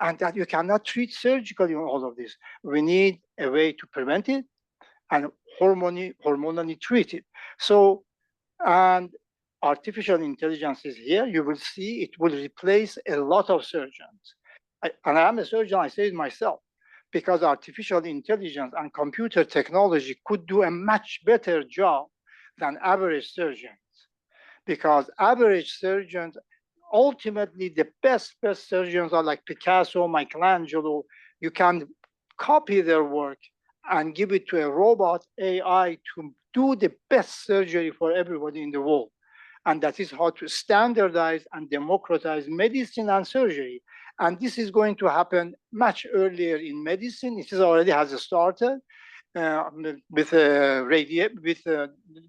And that you cannot treat surgically on all of this. We need a way to prevent it and hormonally treat it. So, and artificial intelligence is here. You will see it will replace a lot of surgeons. And I am a surgeon, I say it myself, because artificial intelligence and computer technology could do a much better job than average surgeons. Because average surgeons, ultimately the best surgeons are like Picasso, Michelangelo. You can copy their work and give it to a robot AI to do the best surgery for everybody in the world. And that is how to standardize and democratize medicine and surgery. And this is going to happen much earlier in medicine. It is already has started with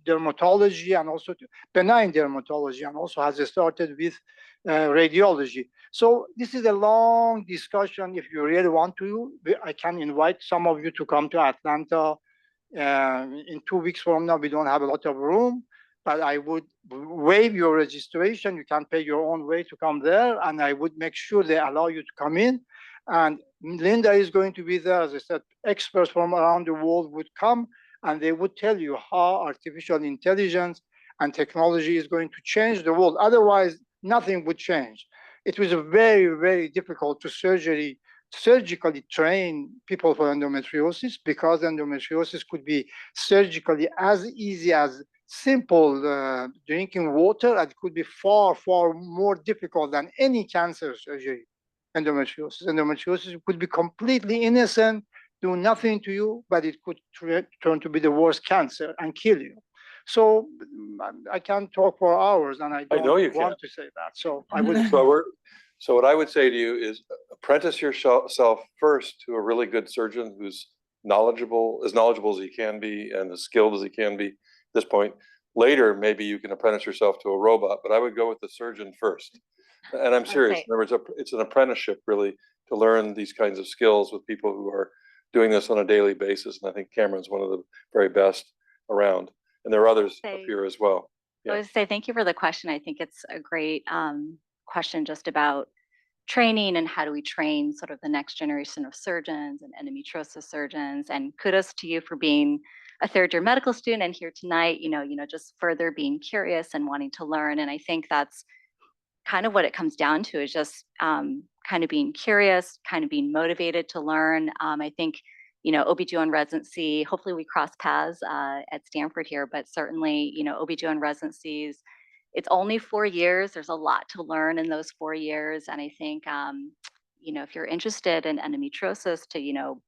dermatology and also benign dermatology, and also has started with radiology. So this is a long discussion. If you really want to, I can invite some of you to come to Atlanta. In 2 weeks from now, we don't have a lot of room, but I would waive your registration. You can pay your own way to come there, and I would make sure they allow you to come in. And Linda is going to be there. As I said, experts from around the world would come, and they would tell you how artificial intelligence and technology is going to change the world. Otherwise, nothing would change. It was very, very difficult to surgically train people for endometriosis, because endometriosis could be surgically as easy as simple drinking water. It could be far, far more difficult than any cancer surgery. Endometriosis could be completely innocent, do nothing to you, but it could turn to be the worst cancer and kill you. So I can talk for hours, and I don't want to say that. So I would. So what I would say to you is apprentice yourself first to a really good surgeon who's knowledgeable as he can be and as skilled as he can be at this point. Later, maybe you can apprentice yourself to a robot, but I would go with the surgeon first. And I'm serious. Okay. In other words, it's an apprenticeship really to learn these kinds of skills with people who are doing this on a daily basis. And I think Cameron's one of the very best around. And there are others up here as well. I would say thank you for the question. I think it's a great question just about training and how do we train sort of the next generation of surgeons and endometriosis surgeons. And kudos to you for being a third-year medical student and here tonight, just further being curious and wanting to learn. And I think that's kind of what it comes down to, is just kind of being curious, kind of being motivated to learn. I think, OB/GYN residency, hopefully we cross paths at Stanford here, but certainly, OB/GYN residencies, it's only 4 years. There's a lot to learn in those 4 years. And I think, if you're interested in endometriosis, to,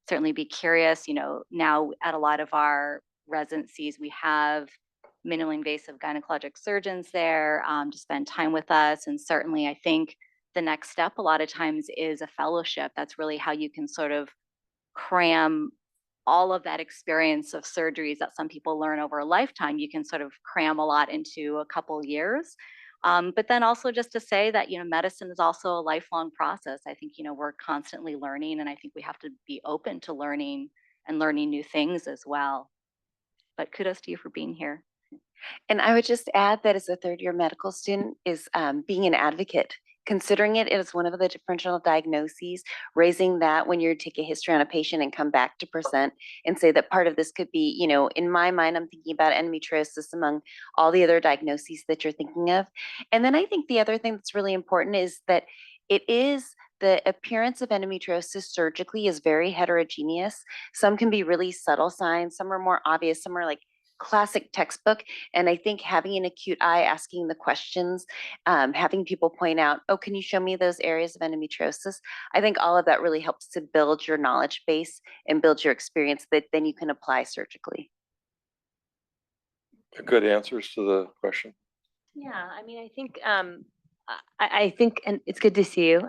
certainly be curious. Now at a lot of our residencies, we have minimally invasive gynecologic surgeons there to spend time with us. And certainly I think the next step a lot of times is a fellowship. That's really how you can sort of cram all of that experience of surgeries that some people learn over a lifetime. You can sort of cram a lot into a couple years. But then also just to say that, medicine is also a lifelong process. I think, we're constantly learning, and I think we have to be open to learning and learning new things as well. But kudos to you for being here. And I would just add that as a third-year medical student is being an advocate, considering it as one of the differential diagnoses, raising that when you take a history on a patient and come back to present and say that part of this could be, in my mind, I'm thinking about endometriosis among all the other diagnoses that you're thinking of. And then I think the other thing that's really important is that the appearance of endometriosis surgically is very heterogeneous. Some can be really subtle signs, some are more obvious, some are like classic textbook. And I think having an acute eye, asking the questions, having people point out, oh, can you show me those areas of endometriosis? I think all of that really helps to build your knowledge base and build your experience that then you can apply surgically. Good answers to the question. Yeah, I mean, I think I think, and it's good to see you.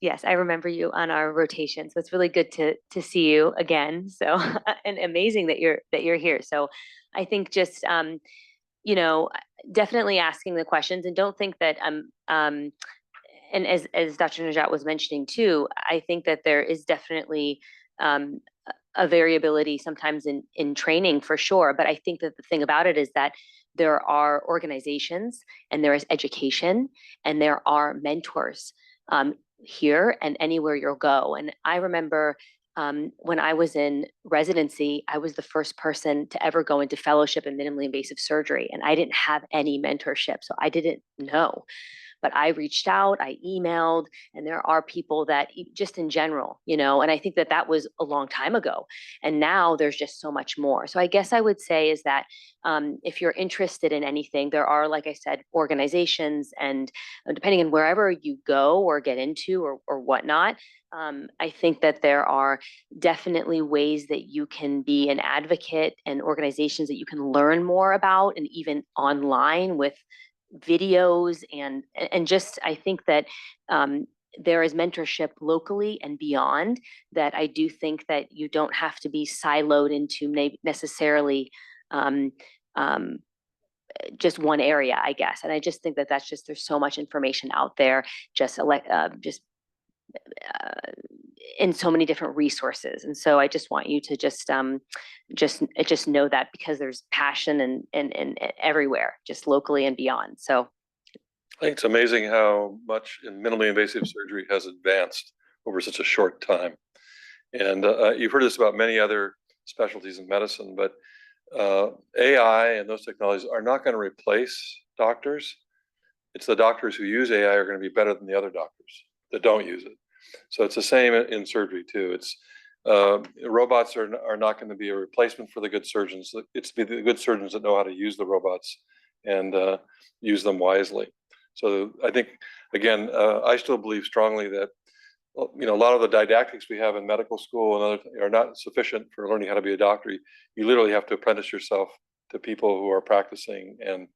Yes, I remember you on our rotation, so it's really good to see you again. So and amazing that you're here. So I think just you know, definitely asking the questions, and don't think that and as Dr. Najat was mentioning too, I think that there is definitely a variability sometimes in training for sure. But I think that the thing about it is that there are organizations and there is education and there are mentors here and anywhere you'll go. And I remember when I was in residency, I was the first person to ever go into fellowship in minimally invasive surgery, and I didn't have any mentorship, so I didn't know. But I reached out, I emailed, and there are people that just in general, you know, and I think that that was a long time ago. And now there's just so much more. So I guess I would say is that if you're interested in anything, there are, like I said, organizations, and depending on wherever you go or get into or whatnot, I think that there are definitely ways that you can be an advocate and organizations that you can learn more about, and even online with videos and just I think that there is mentorship locally and beyond, that I do think that you don't have to be siloed into necessarily just one area, I guess. And I just think that that's just, there's so much information out there, just in so many different resources. And so I just want you to just know that, because there's passion and everywhere, just locally and beyond. So I think it's amazing how much in minimally invasive surgery has advanced over such a short time. And you've heard this about many other specialties in medicine, but AI and those technologies are not going to replace doctors. It's the doctors who use AI are going to be better than the other doctors that don't use it. So it's the same in surgery too. It's robots are not going to be a replacement for the good surgeons. It's the good surgeons that know how to use the robots and use them wisely. So I think, again, I still believe strongly that, you know, a lot of the didactics we have in medical school and other are not sufficient for learning how to be a doctor. You literally have to apprentice yourself to people who are practicing and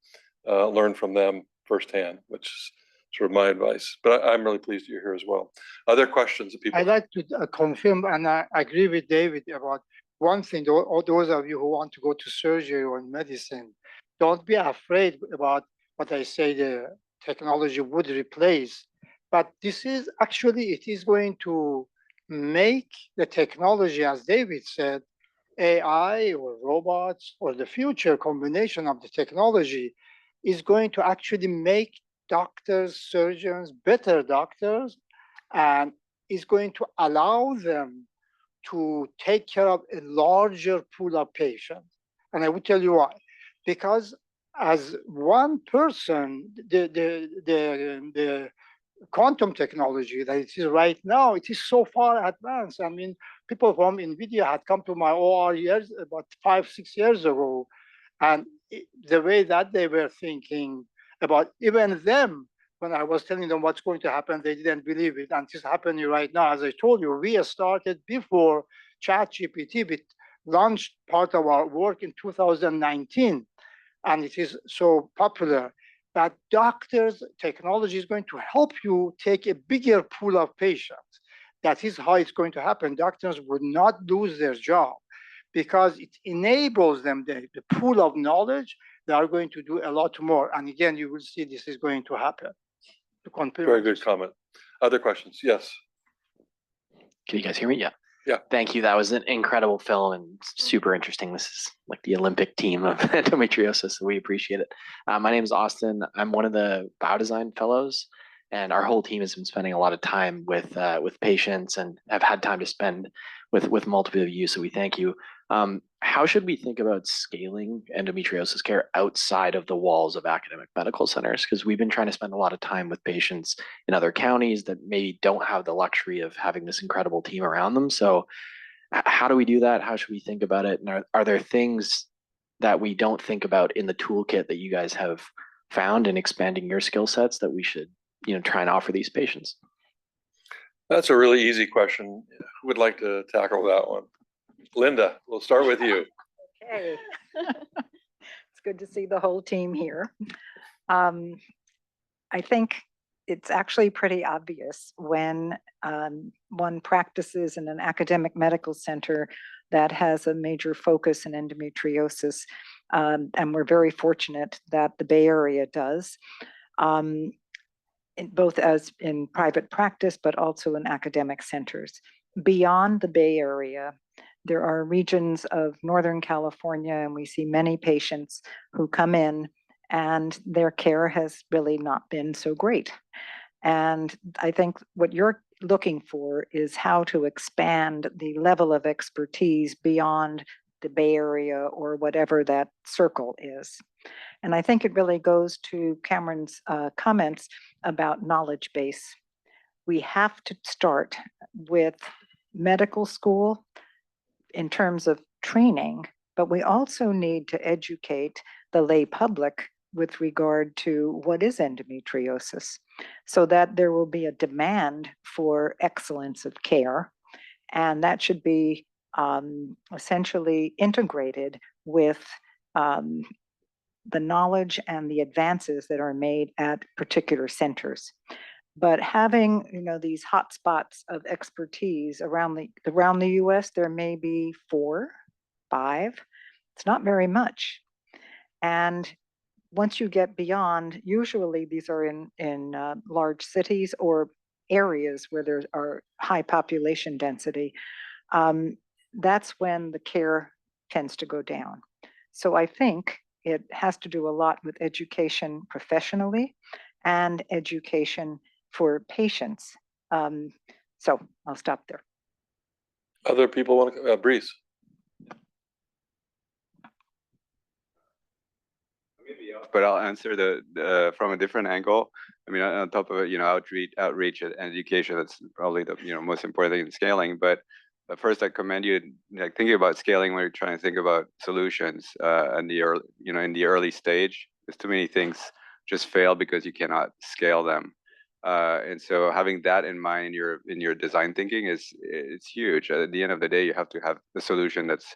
learn from them firsthand, which is sort of my advice. But I'm really pleased you're here as well. Other questions that people? I'd like to confirm, and I agree with David about one thing. All those of you who want to go to surgery or medicine, don't be afraid about what I say the technology would replace. But this is actually, it is going to make the technology, as David said, AI or robots or the future combination of the technology is going to actually make doctors, surgeons, better doctors, and is going to allow them to take care of a larger pool of patients. And I will tell you why. Because as one person, the quantum technology that it is right now, it is so far advanced. I mean, people from NVIDIA had come to my OR about 5-6 years ago, and the way that they were thinking about even them, when I was telling them what's going to happen, they didn't believe it. And it's happening right now. As I told you, we started before ChatGPT. We launched part of our work in 2019, and it is so popular that doctors' technology is going to help you take a bigger pool of patients. That is how it's going to happen. Doctors would not lose their job because it enables them, the pool of knowledge, they are going to do a lot more. And again, you will see this is going to happen. Very good comment. Other questions? Yes. Can you guys hear me? Yeah. Yeah. Thank you. That was an incredible film and super interesting. This is like the Olympic team of endometriosis, so we appreciate it. My name is Austin. I'm one of the biodesign fellows, and our whole team has been spending a lot of time with patients and have had time to spend with multiple of you. So we thank you. How should we think about scaling endometriosis care outside of the walls of academic medical centers? Because we've been trying to spend a lot of time with patients in other counties that maybe don't have the luxury of having this incredible team around them. So how do we do that? How should we think about it? And are there things that we don't think about in the toolkit that you guys have found in expanding your skill sets that we should, try and offer these patients? That's a really easy question. Who would like to tackle that one? Linda, we'll start with you. Okay. It's good to see the whole team here. I think it's actually pretty obvious when one practices in an academic medical center that has a major focus in endometriosis, and we're very fortunate that the Bay Area does, both as in private practice, but also in academic centers. Beyond the Bay Area, there are regions of Northern California, and we see many patients who come in and their care has really not been so great. And I think what you're looking for is how to expand the level of expertise beyond the Bay Area or whatever that circle is. And I think it really goes to Cameron's comments about knowledge base. We have to start with medical school in terms of training, but we also need to educate the lay public with regard to what is endometriosis, so that there will be a demand for excellence of care. And that should be essentially integrated with the knowledge and the advances that are made at particular centers. But having, these hotspots of expertise around the US, there may be 4, 5. It's not very much. And once you get beyond, usually these are in large cities or areas where there are high population density. That's when the care tends to go down. So I think it has to do a lot with education professionally and education for patients. So I'll stop there. Other people want to, Brice. But I'll answer the from a different angle. I mean, on top of it, outreach and education, that's probably the most important thing in scaling. But first, I commend you thinking about scaling when you're trying to think about solutions in the early stage. There's too many things just fail because you cannot scale them. And so having that in mind in your design thinking it's huge. At the end of the day, you have to have the solution that's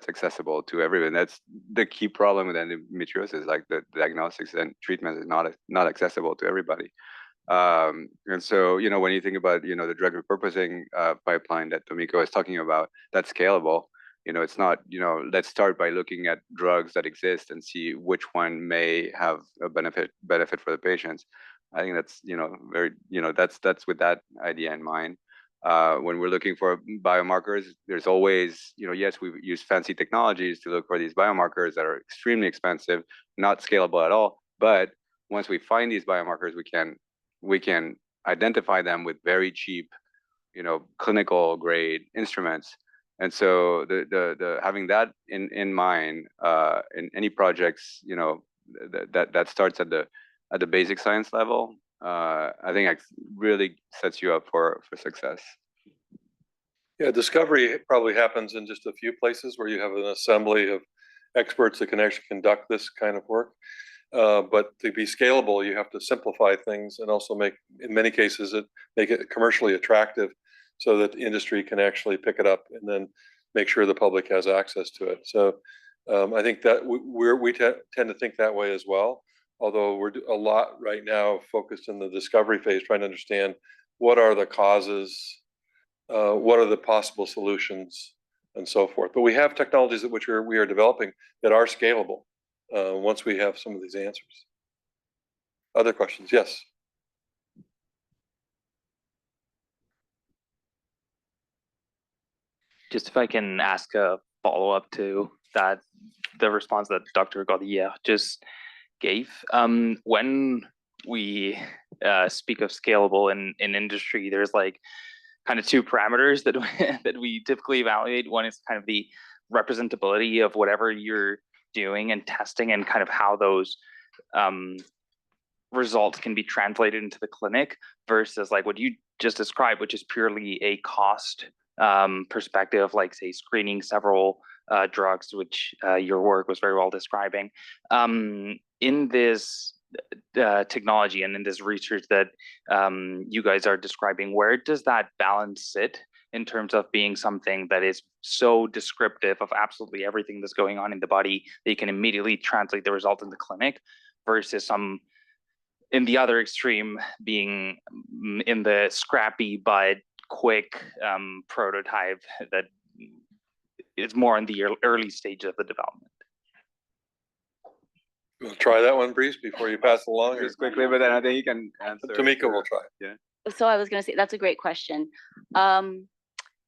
accessible to everyone. That's the key problem with endometriosis, like the diagnostics and treatment is not accessible to everybody. And so, when you think about, the drug repurposing pipeline that Tomiko is talking about, that's scalable. It's not, let's start by looking at drugs that exist and see which one may have a benefit for the patients. I think that's, very, that's with that idea in mind. When we're looking for biomarkers, there's always, yes, we use fancy technologies to look for these biomarkers that are extremely expensive, not scalable at all. But once we find these biomarkers, we can identify them with very cheap, clinical grade instruments. And so the having that in mind in any projects, that starts at the basic science level. I think it really sets you up for success. Yeah, discovery probably happens in just a few places where you have an assembly of experts that can actually conduct this kind of work. But to be scalable, you have to simplify things and also in many cases, make it commercially attractive so that the industry can actually pick it up and then make sure the public has access to it. So I think that we tend to think that way as well. Although we're a lot right now focused in the discovery phase, trying to understand what are the causes, what are the possible solutions, and so forth. But we have technologies that we are developing that are scalable once we have some of these answers. Other questions? Yes. Just if I can ask a follow-up to that, the response that Dr. Gaudilliere just gave. When we speak of scalable in industry, there's kind of 2 parameters that we typically evaluate. One is kind of the representability of whatever you're doing and testing, and kind of how those results can be translated into the clinic, versus what you just described, which is purely a cost perspective, say screening several drugs, which your work was very well describing. In this technology and in this research that you guys are describing, where does that balance sit in terms of being something that is so descriptive of absolutely everything that's going on in the body that you can immediately translate the result in the clinic, versus some in the other extreme being in the scrappy but quick prototype that is more in the early stage of the development? We'll try that one, Brice, before you pass along. Just quickly, but then I think you can answer. Tamika will try. Yeah. So I was going to say, that's a great question.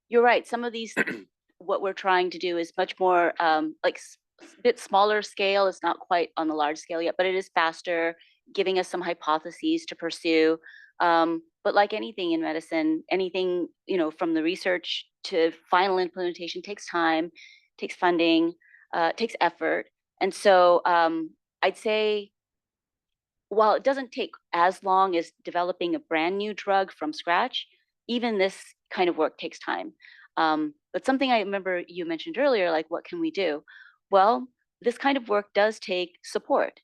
You're right. Some of these, what we're trying to do is much more like a bit smaller scale. It's not quite on the large scale yet, but it is faster, giving us some hypotheses to pursue. But like anything in medicine, anything, you know, from the research to final implementation takes time, takes funding, takes effort. And so I'd say, while it doesn't take as long as developing a brand new drug from scratch, even this kind of work takes time. But something I remember you mentioned earlier, like, what can we do? Well, this kind of work does take support.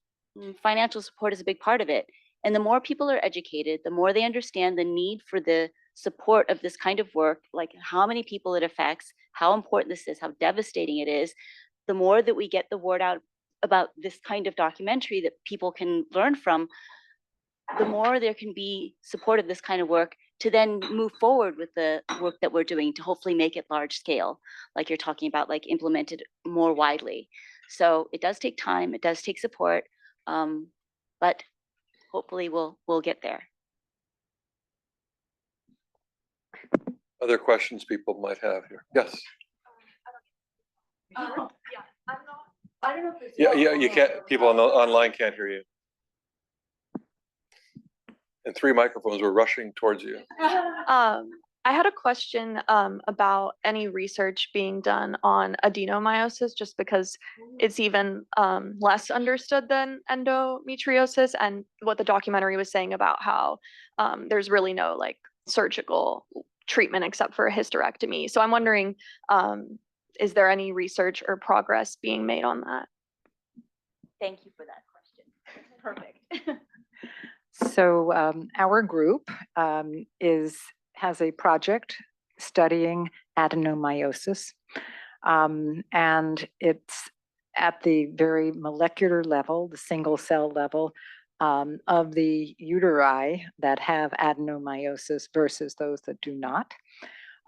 Financial support is a big part of it. And the more people are educated, the more they understand the need for the support of this kind of work, like how many people it affects, how important this is, how devastating it is, the more that we get the word out about this kind of documentary that people can learn from, the more there can be support of this kind of work to then move forward with the work that we're doing to hopefully make it large scale, like you're talking about, like implemented more widely. So it does take time, it does take support, but hopefully we'll get there. Other questions people might have here? Yes. Yeah, I'm not. I don't know if Yeah, you can't. People on the online can't hear you. And 3 microphones were rushing towards you. I had a question about any research being done on adenomyosis, just because it's even less understood than endometriosis, and what the documentary was saying about how there's really no like surgical treatment except for a hysterectomy. So I'm wondering, is there any research or progress being made on that? Thank you for that question. Perfect. So our group has a project studying adenomyosis, and it's at the very molecular level, the single cell level of the uteri that have adenomyosis versus those that do not.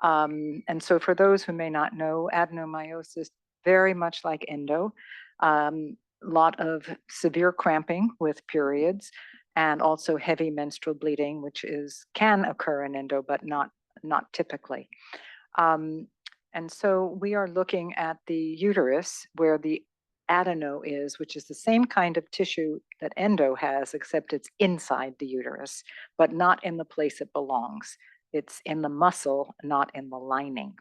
And so for those who may not know, adenomyosis, very much like endo, lot of severe cramping with periods, and also heavy menstrual bleeding, which can occur in endo, but not typically. And so we are looking at the uterus where the adeno is, which is the same kind of tissue that endo has, except it's inside the uterus, but not in the place it belongs. It's in the muscle, not in the lining.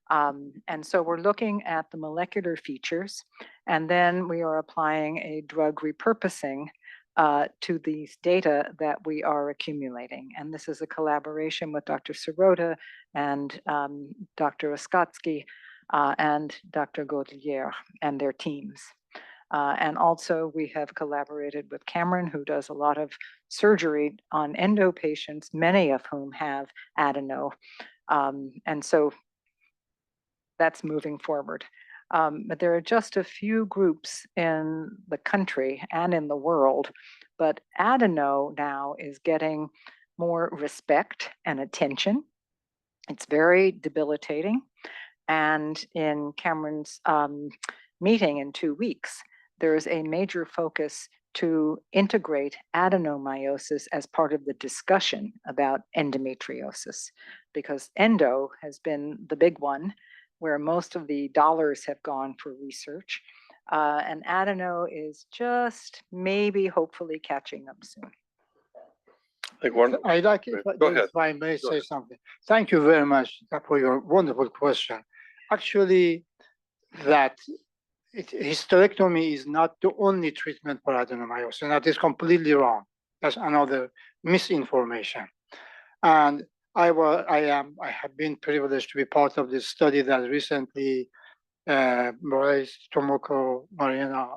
And so we're looking at the molecular features, and then we are applying a drug repurposing to these data that we are accumulating. And this is a collaboration with Dr. Sirota and Dr. Oskatsky and Dr. Gaudilliere and their teams. And also we have collaborated with Cameron, who does a lot of surgery on endo patients, many of whom have adeno. And so that's moving forward. But there are just a few groups in the country and in the world, but adeno now is getting more respect and attention. It's very debilitating. And in Cameron's meeting in 2 weeks, there is a major focus to integrate adenomyosis as part of the discussion about endometriosis, because endo has been the big one where most of the dollars have gone for research. And adeno is just maybe hopefully catching up soon. I'd like, if I may say something. Thank you very much for your wonderful question. Actually, that hysterectomy is not the only treatment for adenomyosis, and that is completely wrong. That's another misinformation. And I have been privileged to be part of this study that recently Brice, Tomoko, Marina,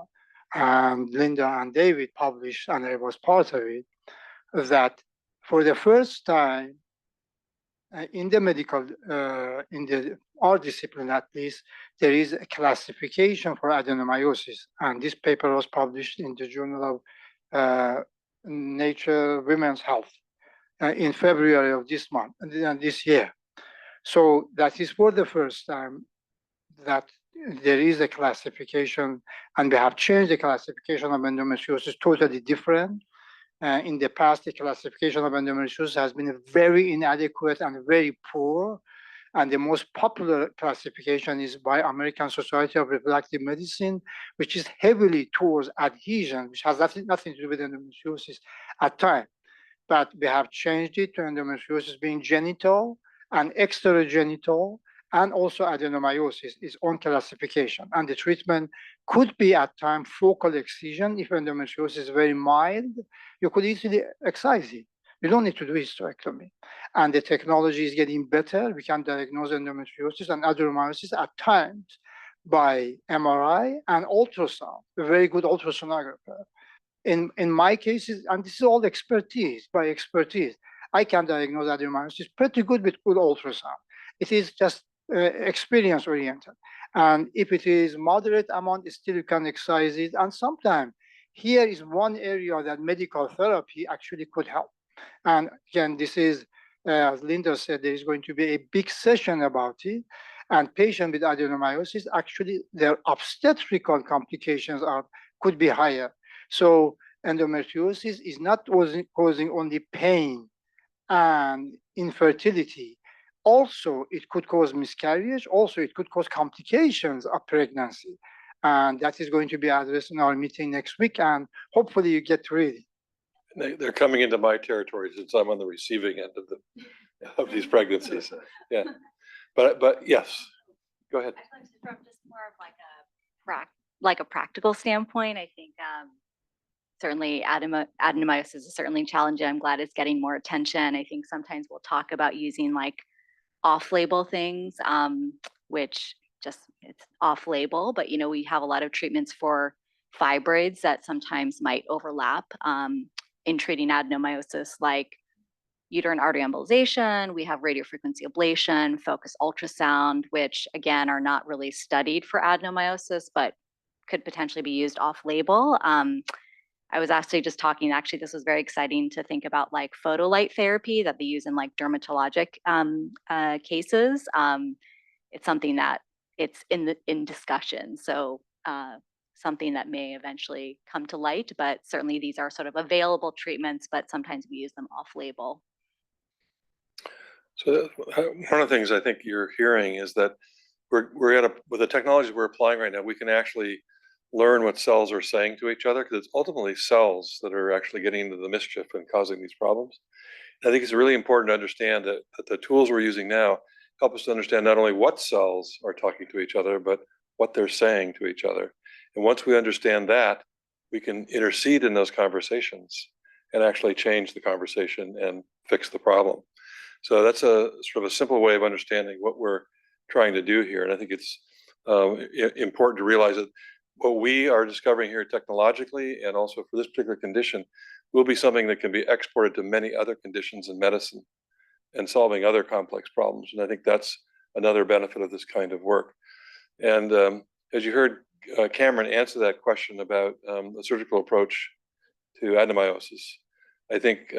and Linda and David published, and I was part of it, that for the first time in the medical, in our discipline at least, there is a classification for adenomyosis. And this paper was published in the Journal of Nature Women's Health in February of this month, this year. So that is for the first time that there is a classification, and we have changed the classification of endometriosis totally different. In the past, the classification of endometriosis has been very inadequate and very poor. And the most popular classification is by American Society of Reproductive Medicine, which is heavily towards adhesion, which has nothing to do with endometriosis at time. But we have changed it to endometriosis being genital and extragenital, and also adenomyosis is on classification. And the treatment could be at times focal excision. If endometriosis is very mild, you could easily excise it. You don't need to do hysterectomy. And the technology is getting better. We can diagnose endometriosis and adenomyosis at times by MRI and ultrasound, a very good ultrasonographer. In my cases, and this is all expertise, by expertise, I can diagnose adenomyosis pretty good with good ultrasound. It is just experience oriented. And if it is moderate amount, still you can excise it. And sometimes here is one area that medical therapy actually could help. And again, this is, as Linda said, there is going to be a big session about it. And patients with adenomyosis, actually their obstetrical complications could be higher. So endometriosis is not causing only pain and infertility. Also, it could cause miscarriage. Also, it could cause complications of pregnancy. And that is going to be addressed in our meeting next week. And hopefully you get ready. They're coming into my territory since I'm on the receiving end of these pregnancies. Yeah, but yes, go ahead. From just more of a practical standpoint, I think certainly adenomyosis is certainly challenging. I'm glad it's getting more attention. I think sometimes we'll talk about using like off-label things, which just it's off-label, but you know, we have a lot of treatments for fibroids that sometimes might overlap in treating adenomyosis, like uterine artery embolization. We have radiofrequency ablation, focused ultrasound, which again are not really studied for adenomyosis, but could potentially be used off-label. I was actually just talking, actually, this was very exciting to think about like photolight therapy that they use in like dermatologic cases. It's something that it's in discussion. So something that may eventually come to light, but certainly these are sort of available treatments, but sometimes we use them off-label. So one of the things I think you're hearing is that with the technologies we're applying right now, we can actually learn what cells are saying to each other, because it's ultimately cells that are actually getting into the mischief and causing these problems. And I think it's really important to understand that the tools we're using now help us to understand not only what cells are talking to each other, but what they're saying to each other. And once we understand that, we can intercede in those conversations and actually change the conversation and fix the problem. So that's a sort of a simple way of understanding what we're trying to do here. And I think it's important to realize that what we are discovering here technologically and also for this particular condition will be something that can be exported to many other conditions in medicine and solving other complex problems. And I think that's another benefit of this kind of work. And as you heard Cameron answer that question about the surgical approach to adenomyosis, I think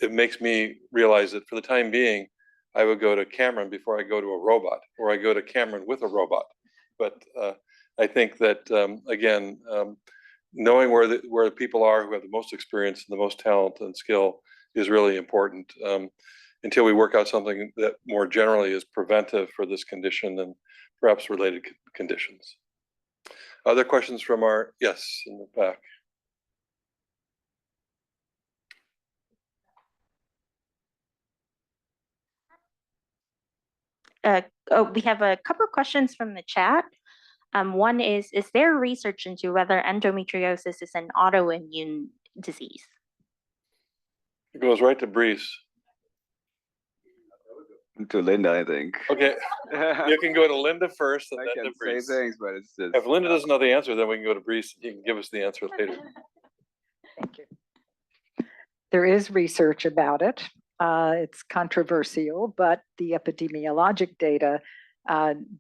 it makes me realize that for the time being, I would go to Cameron before I go to a robot, or I go to Cameron with a robot. But I think that, again, knowing where the people are who have the most experience and the most talent and skill is really important until we work out something that more generally is preventive for this condition and perhaps related conditions. Other questions from yes, in the back. We have a couple of questions from the chat. One is there research into whether endometriosis is an autoimmune disease? It goes right to Brice. To Linda, I think. Okay, you can go to Linda first and I then can to say Brice. things, but it's just. If Linda doesn't know the answer, then we can go to Brice and he can give us the answer later. Thank you. There is research about it. It's controversial, but the epidemiologic data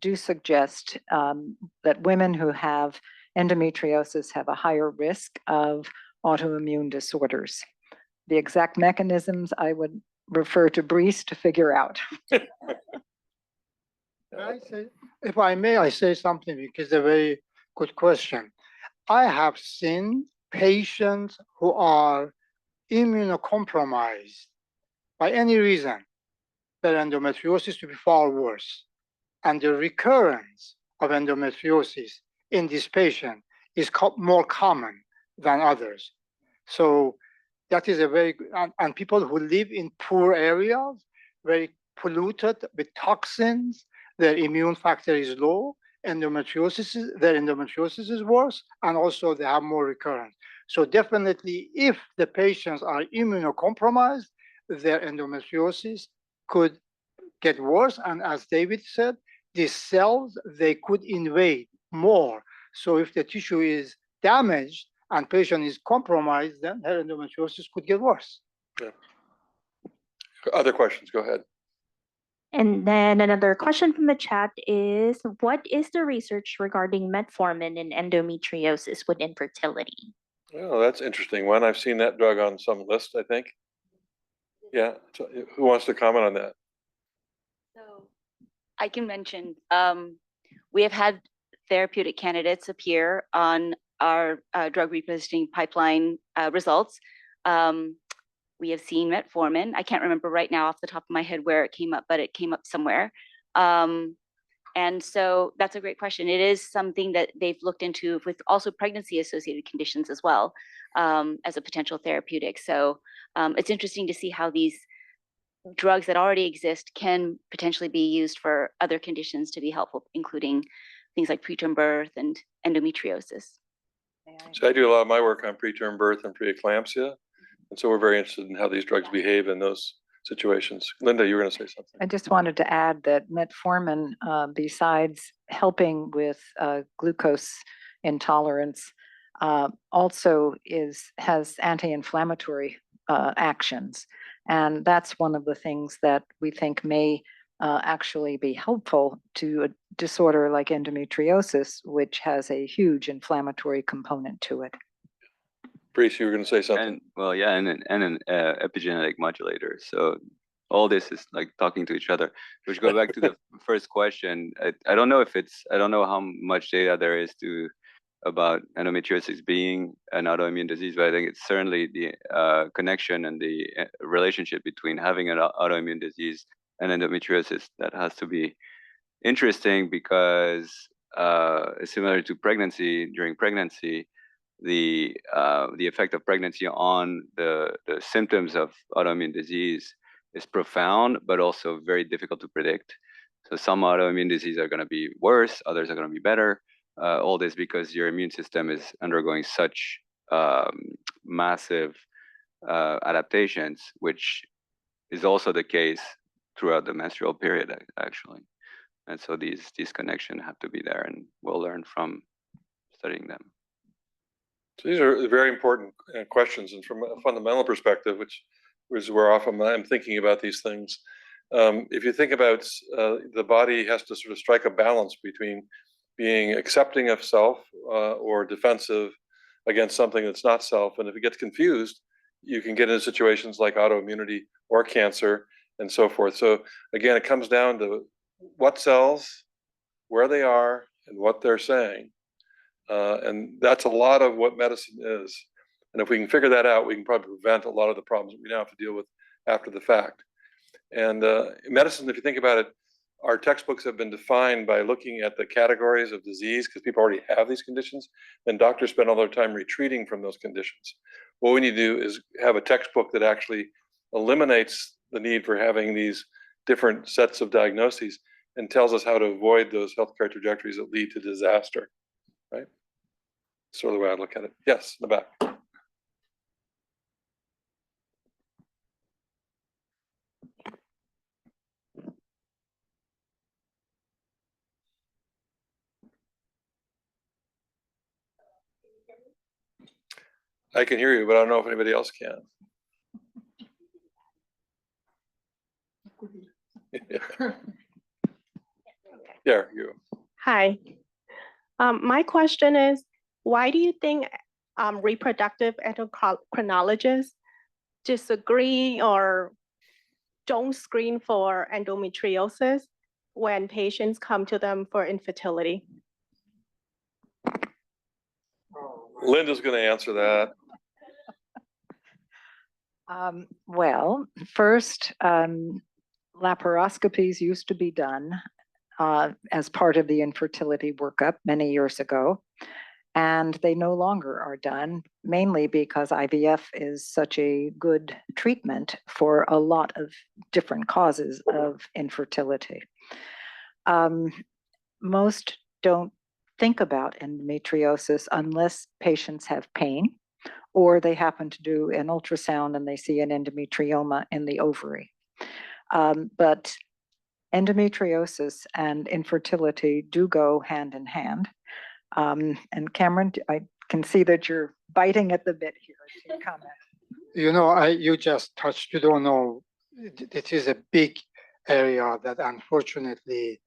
do suggest that women who have endometriosis have a higher risk of autoimmune disorders. The exact mechanisms I would refer to Brice to figure out. If I may, I say something because it's a very good question. I have seen patients who are immunocompromised by any reason, their endometriosis to be far worse. And the recurrence of endometriosis in this patient is more common than others. So that is a very good, and people who live in poor areas, very polluted with toxins, their immune factor is low, their endometriosis is worse, and also they have more recurrence. So definitely, if the patients are immunocompromised, their endometriosis could get worse. And as David said, these cells, they could invade more. So if the tissue is damaged and patient is compromised, then her endometriosis could get worse. Yeah. Other questions, go ahead. And then another question from the chat is, what is the research regarding metformin in endometriosis with infertility? Oh, that's interesting one. I've seen that drug on some list, I think. Yeah, so who wants to comment on that? So I can mention, we have had therapeutic candidates appear on our drug repositioning pipeline results. We have seen metformin. I can't remember right now off the top of my head where it came up, but it came up somewhere. And so that's a great question. It is something that they've looked into with also pregnancy-associated conditions as well, as a potential therapeutic. So it's interesting to see how these drugs that already exist can potentially be used for other conditions to be helpful, including things like preterm birth and endometriosis. So I do a lot of my work on preterm birth and preeclampsia. And so we're very interested in how these drugs behave in those situations. Linda, you were going to say something. I just wanted to add that metformin, besides helping with glucose intolerance, also has anti-inflammatory actions. And that's one of the things that we think may actually be helpful to a disorder like endometriosis, which has a huge inflammatory component to it. Brice, you were going to say something. And well, yeah, and an epigenetic modulator. So all this is like talking to each other. Which go back to the first question. I don't know if I don't know how much data there is about endometriosis being an autoimmune disease, but I think it's certainly the connection and the relationship between having an autoimmune disease and endometriosis that has to be interesting, because similar to pregnancy, during pregnancy, the effect of pregnancy on the symptoms of autoimmune disease is profound, but also very difficult to predict. So some autoimmune diseases are going to be worse, others are going to be better. All this because your immune system is undergoing such massive adaptations, which is also the case throughout the menstrual period, actually. And so these connections have to be there, and we'll learn from studying them. So these are very important questions, and from a fundamental perspective, which is where often I'm thinking about these things. If you think about the body has to sort of strike a balance between being accepting of self or defensive against something that's not self. And if it gets confused, you can get into situations like autoimmunity or cancer and so forth. So again, it comes down to what cells, where they are, and what they're saying. And that's a lot of what medicine is. And if we can figure that out, we can probably prevent a lot of the problems that we now have to deal with after the fact. And medicine, if you think about it, our textbooks have been defined by looking at the categories of disease, because people already have these conditions, and doctors spend all their time retreating from those conditions. What we need to do is have a textbook that actually eliminates the need for having these different sets of diagnoses and tells us how to avoid those healthcare trajectories that lead to disaster, right? That's sort of the way I look at it. Yes, in the back. I can hear you, but I don't know if anybody else can. There, you. Hi. My question is, why do you think reproductive endocrinologists disagree or don't screen for endometriosis when patients come to them for infertility? Linda's going to answer that. Well, first, laparoscopies used to be done as part of the infertility workup many years ago, and they no longer are done, mainly because IVF is such a good treatment for a lot of different causes of infertility. Most don't think about endometriosis unless patients have pain, or they happen to do an ultrasound and they see an endometrioma in the ovary. But endometriosis and infertility do go hand in hand. And Cameron, I can see that you're biting at the bit here to comment. You know, you just touched, you don't know, it is a big area that unfortunately,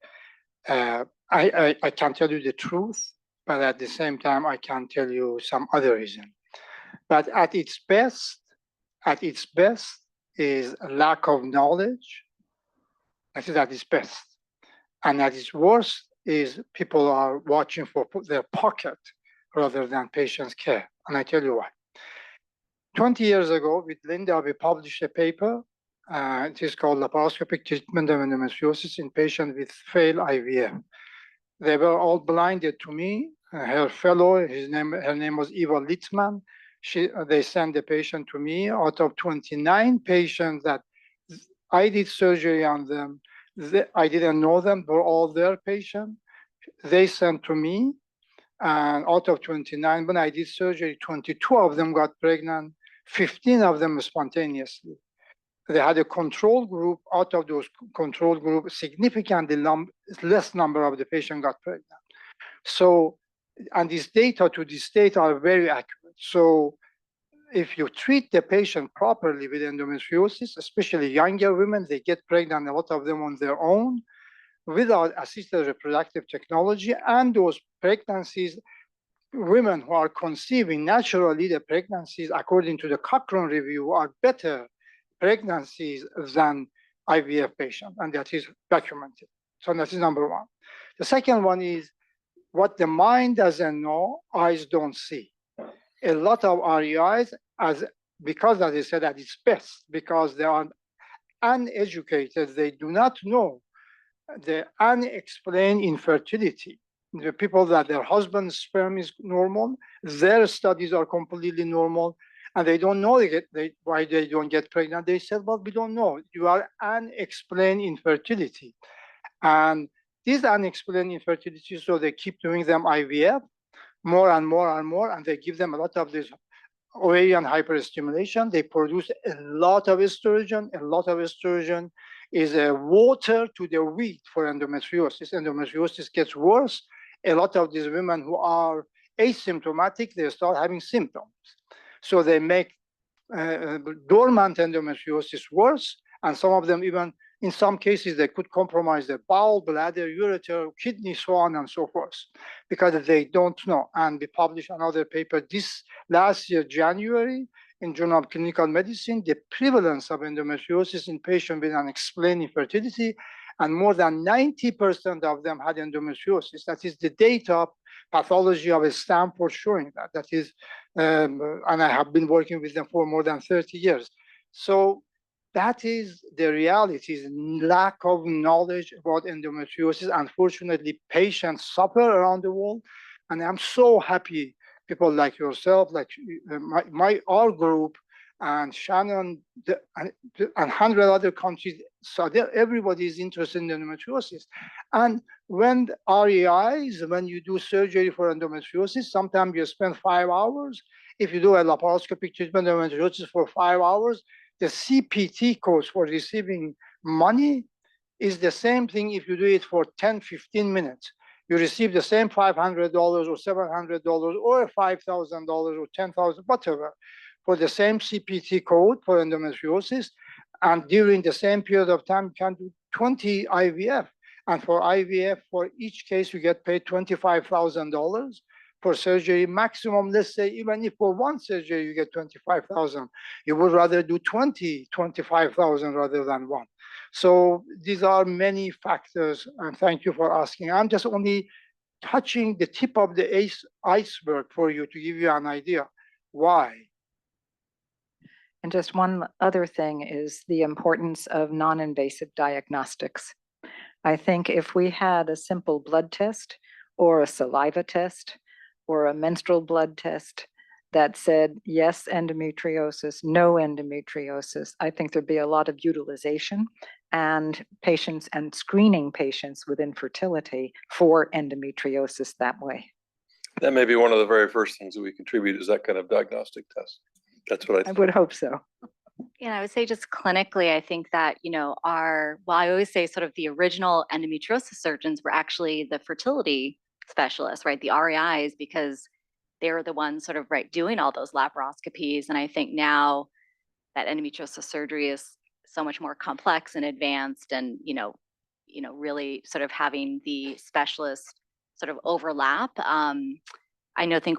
I can't tell you the truth, but at the same time, I can tell you some other reason. But at its best is a lack of knowledge. That is at its best. And at its worst is people are watching for their pocket rather than patient's care. And I tell you why. 20 years ago, with Linda, we published a paper. It is called Laparoscopic Treatment of Endometriosis in Patients with Failed IVF. They were all blinded to me. Her fellow, her name was Eva Littman. They sent the patient to me. Out of 29 patients that I did surgery on them, I didn't know them, were all their patients. They sent to me, and out of 29, when I did surgery, 22 of them got pregnant, 15 of them spontaneously. They had a control group. Out of those control group, significantly less number of the patients got pregnant. So, and these data to this date are very accurate. So if you treat the patient properly with endometriosis, especially younger women, they get pregnant, a lot of them on their own, without assisted reproductive technology, and those pregnancies, women who are conceiving naturally, the pregnancies, according to the Cochrane review, are better pregnancies than IVF patients, and that is documented. So that is number one. The second one is what the mind doesn't know, eyes don't see. A lot of REIs, because as I said at its best, because they are uneducated, they do not know the unexplained infertility. The people that their husband's sperm is normal, their studies are completely normal, and they don't know why they don't get pregnant. They said, well, we don't know. You are unexplained infertility. And these unexplained infertility, so they keep doing them IVF more and more and more, and they give them a lot of this ovarian hyperstimulation. They produce a lot of estrogen. A lot of estrogen is a water to the wheat for endometriosis. Endometriosis gets worse. A lot of these women who are asymptomatic, they start having symptoms. So they make dormant endometriosis worse, and some of them even, in some cases, they could compromise their bowel, bladder, ureter, kidney, so on and so forth, because they don't know. And we published another paper this last year, January, in Journal of Clinical Medicine, the prevalence of endometriosis in patients with unexplained infertility, and more than 90% of them had endometriosis. That is the data pathology of Stanford showing that. That is, and I have been working with them for more than 30 years. So that is the reality, is lack of knowledge about endometriosis. Unfortunately, patients suffer around the world. And I'm so happy people like yourself, like our group, and Shannon, and 100 other countries, so everybody is interested in endometriosis. And when REIs, when you do surgery for endometriosis, sometimes you spend 5 hours. If you do a laparoscopic treatment of endometriosis for 5 hours, the CPT codes for receiving money is the same thing if you do it for 10, 15 minutes. you receive the same $500 or $700 or $5,000 or $10,000, whatever, for the same CPT code for endometriosis. And during the same period of time, you can do 20 IVF. And for IVF, for each case, you get paid $25,000 for surgery. Maximum, let's say, even if for one surgery, you get 25,000, you would rather do 25,000 rather than one. So these are many factors, and thank you for asking. I'm just only touching the tip of the iceberg for you to give you an idea. Why? And just one other thing is the importance of non-invasive diagnostics. I think if we had a simple blood test or a saliva test or a menstrual blood test that said, yes, endometriosis, no endometriosis, I think there'd be a lot of utilization and patients and screening patients with infertility for endometriosis that way. That may be one of the very first things that we contribute is that kind of diagnostic test. That's what I I think. would hope so. Yeah, I would say just clinically, I think that, well, I always say sort of the original endometriosis surgeons were actually the fertility specialists, right? The REIs, because they were the ones sort of, right, doing all those laparoscopies. And I think now that endometriosis surgery is so much more complex and advanced and, really sort of having the specialist sort of overlap. I think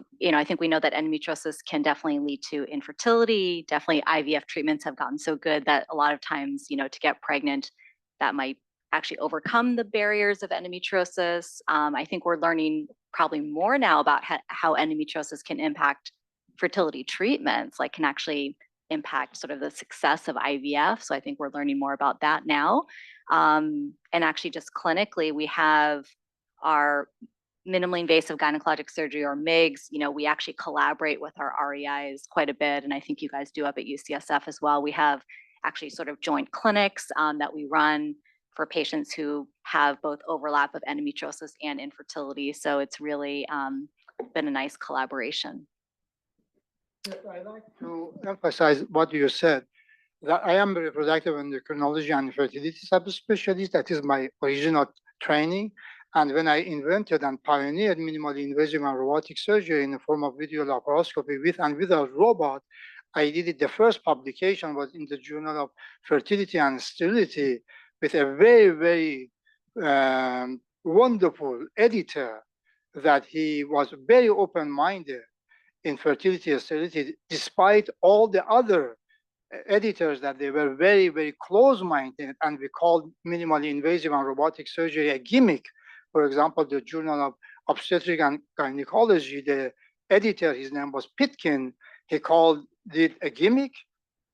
we know that endometriosis can definitely lead to infertility. Definitely IVF treatments have gotten so good that a lot of times, to get pregnant, that might actually overcome the barriers of endometriosis. I think we're learning probably more now about how endometriosis can impact fertility treatments, like can actually impact sort of the success of IVF. So I think we're learning more about that now. And actually just clinically, we have our minimally invasive gynecologic surgery, or MIGS. We actually collaborate with our REIs quite a bit. And I think you guys do up at UCSF as well. We have actually sort of joint clinics that we run for patients who have both overlap of endometriosis and infertility. So it's really been a nice collaboration. I'd like to emphasize what you said, that I am a reproductive endocrinology and fertility subspecialist. That is my original training. And when I invented and pioneered minimally invasive and robotic surgery in the form of video laparoscopy with and without robot, I did it. The first publication was in the Journal of Fertility and Sterility with a very, very wonderful editor that he was very open-minded in fertility and sterility, despite all the other editors that they were very, very close-minded, and we called minimally invasive and robotic surgery a gimmick. For example, the Journal of Obstetrics and Gynecology, the editor, his name was Pitkin, he called it a gimmick.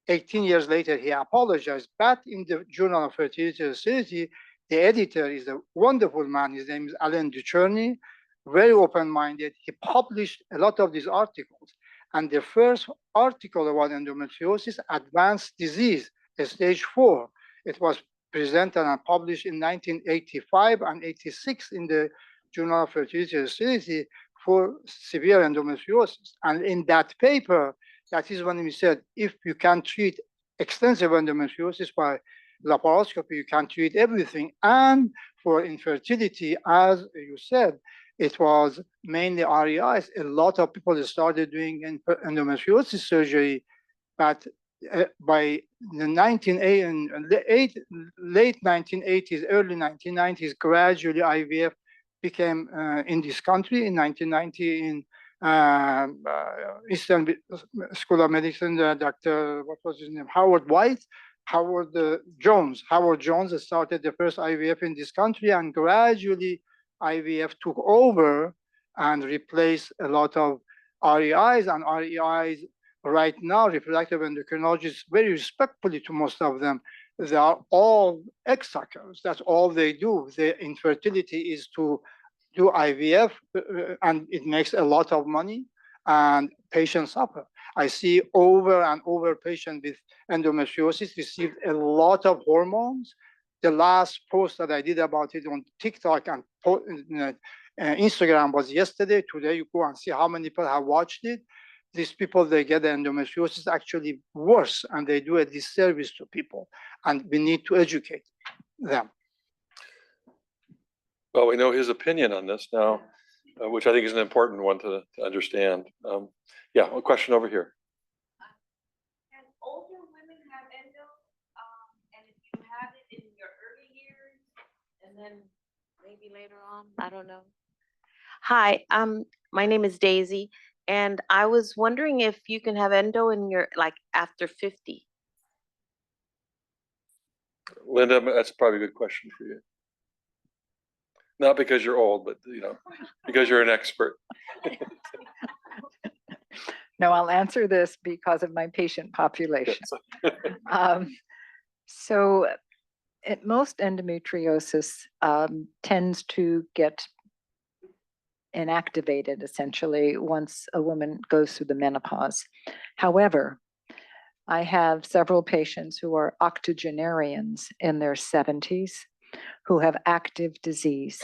18 years later, he apologized. But in the Journal of Fertility and Sterility, the editor is a wonderful man. His name is Alan Ducherney, very open-minded. He published a lot of these articles. And the first article about endometriosis, advanced disease, stage 4, it was presented and published in 1985 and 86 in the Journal of Fertility and Sterility for severe endometriosis. And in that paper, that is when we said, if you can treat extensive endometriosis by laparoscopy, you can treat everything. And for infertility, as you said, it was mainly REIs. A lot of people started doing endometriosis surgery, but by the late 1980s, early 1990s, gradually IVF became in this country. In 1990, in Eastern School of Medicine, Dr. what was his name? Howard Jones started the first IVF in this country, and gradually IVF took over and replaced a lot of REIs, and REIs right now, reproductive endocrinologists, very respectfully to most of them, they are all egg suckers. That's all they do. Their infertility is to do IVF, and it makes a lot of money, and patients suffer. I see over and over patients with endometriosis received a lot of hormones. The last post that I did about it on TikTok and Instagram was yesterday. Today, you go and see how many people have watched it. These people, they get endometriosis actually worse, and they do a disservice to people, and we need to educate them. Well, we know his opinion on this now, which I think is an important one to understand. Yeah, a question over here. Can older women have endo? And if you have it in your early years, and then maybe later on, I don't know. Hi, my name is Daisy, and I was wondering if you can have endo in your, like, after 50. Linda, that's probably a good question for you. Not because you're old, but because you're an expert. No, I'll answer this because of my patient population. So most endometriosis tends to get inactivated essentially once a woman goes through the menopause. However, I have several patients who are octogenarians in their 70s who have active disease.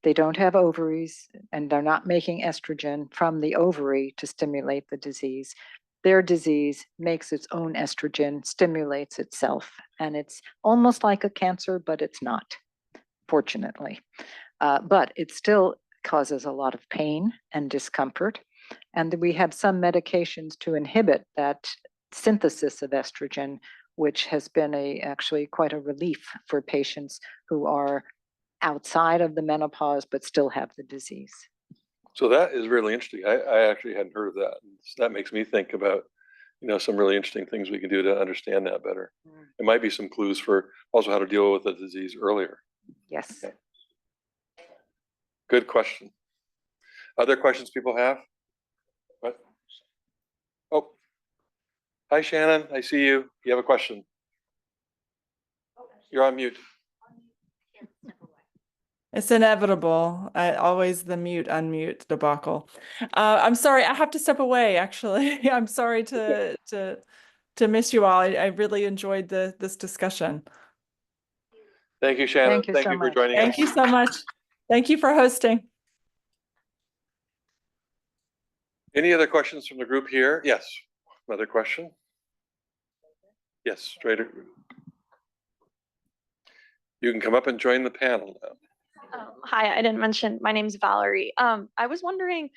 They don't have ovaries and they're not making estrogen from the ovary to stimulate the disease. Their disease makes its own estrogen, stimulates itself, and it's almost like a cancer, but it's not, fortunately. But it still causes a lot of pain and discomfort. And we have some medications to inhibit that synthesis of estrogen, which has been actually quite a relief for patients who are outside of the menopause but still have the disease. So that is really interesting. I actually hadn't heard of that. That makes me think about some really interesting things we can do to understand that better. It might be some clues for also how to deal with the disease earlier. Yes. Okay. Good question. Other questions people have? What? Oh, hi Shannon, I see you. You have a question. You're on mute. It's inevitable. Always the mute, unmute debacle. I'm sorry, I have to step away, actually. I'm sorry to miss you all. I really enjoyed this discussion. Thank you, Shannon. Thank you for joining us. Thank you so much. Thank you for hosting. Any other questions from the group here? Yes, another question? Yes, straight. You can come up and join the panel now. Hi, I didn't mention, my name's Valerie. I was wondering,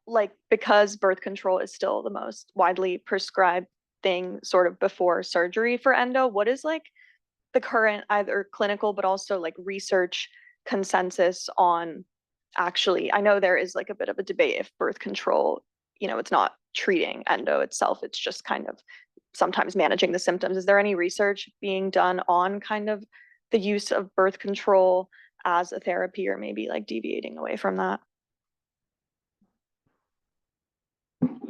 like, because birth control is still the most widely prescribed thing sort of before surgery for endo, what is like the current either clinical but also like research consensus on actually, I know there is like a bit of a debate if birth control, it's not treating endo itself, it's just kind of sometimes managing the symptoms. Is there any research being done on kind of the use of birth control as a therapy, or maybe like deviating away from that?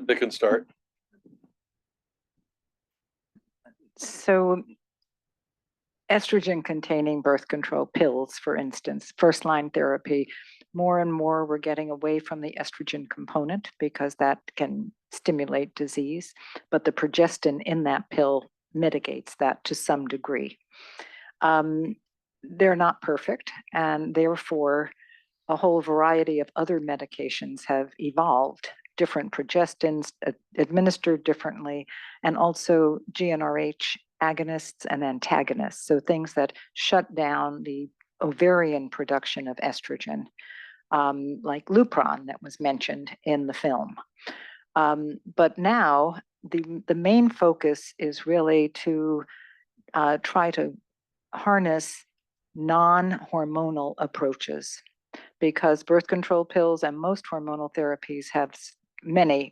They can start. So estrogen containing birth control pills, for instance, first line therapy, more and more we're getting away from the estrogen component because that can stimulate disease, but the progestin in that pill mitigates that to some degree. They're not perfect, and therefore a whole variety of other medications have evolved, different progestins administered differently, and also GnRH agonists and antagonists, so things that shut down the ovarian production of estrogen, like Lupron that was mentioned in the film. But now the main focus is really to try to harness non-hormonal approaches, because birth control pills and most hormonal therapies have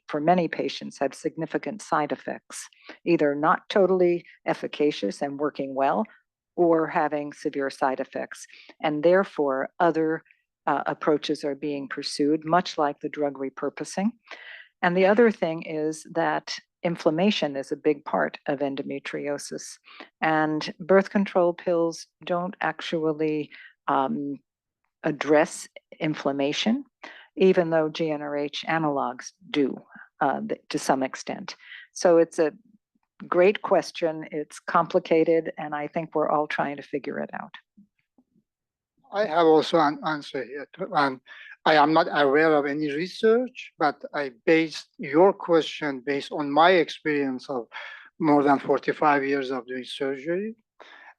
for many patients have significant side effects, either not totally efficacious and working well or having severe side effects. And therefore, other approaches are being pursued, much like the drug repurposing. And the other thing is that inflammation is a big part of endometriosis, and birth control pills don't actually address inflammation, even though GnRH analogs do to some extent. So it's a great question. It's complicated, and I think we're all trying to figure it out. I have also an answer here. I am not aware of any research, but I based your question based on my experience of more than 45 years of doing surgery.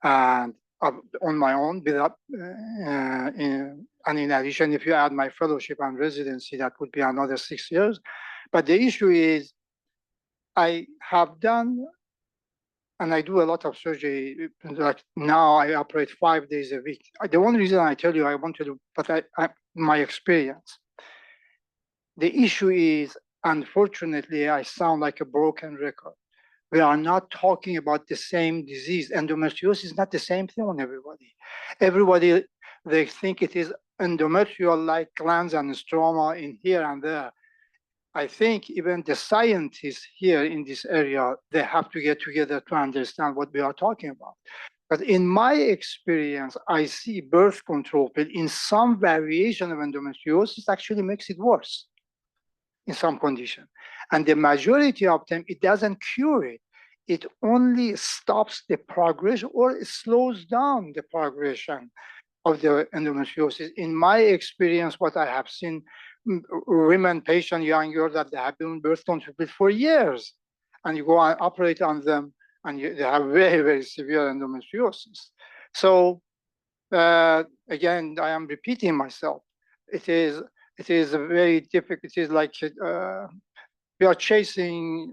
And on my own without, and in addition, if you add my fellowship and residency, that would be another 6 years. But the issue is I have done, and I do a lot of surgery, like now I operate 5 days a week. The only reason I tell you I want to do, but my experience. The issue is, unfortunately, I sound like a broken record. We are not talking about the same disease. Endometriosis is not the same thing on everybody. Everybody, they think it is endometrial-like glands and stroma in here and there. I think even the scientists here in this area, they have to get together to understand what we are talking about. But in my experience, I see birth control pill in some variation of endometriosis actually makes it worse in some condition. And the majority of them, it doesn't cure it. It only stops the progression or it slows down the progression of the endometriosis. In my experience, what I have seen, women, patients, young girls that they have been on birth control for years, and you go and operate on them, and they have very, very severe endometriosis. So again, I am repeating myself. It is very difficult. It is like we are chasing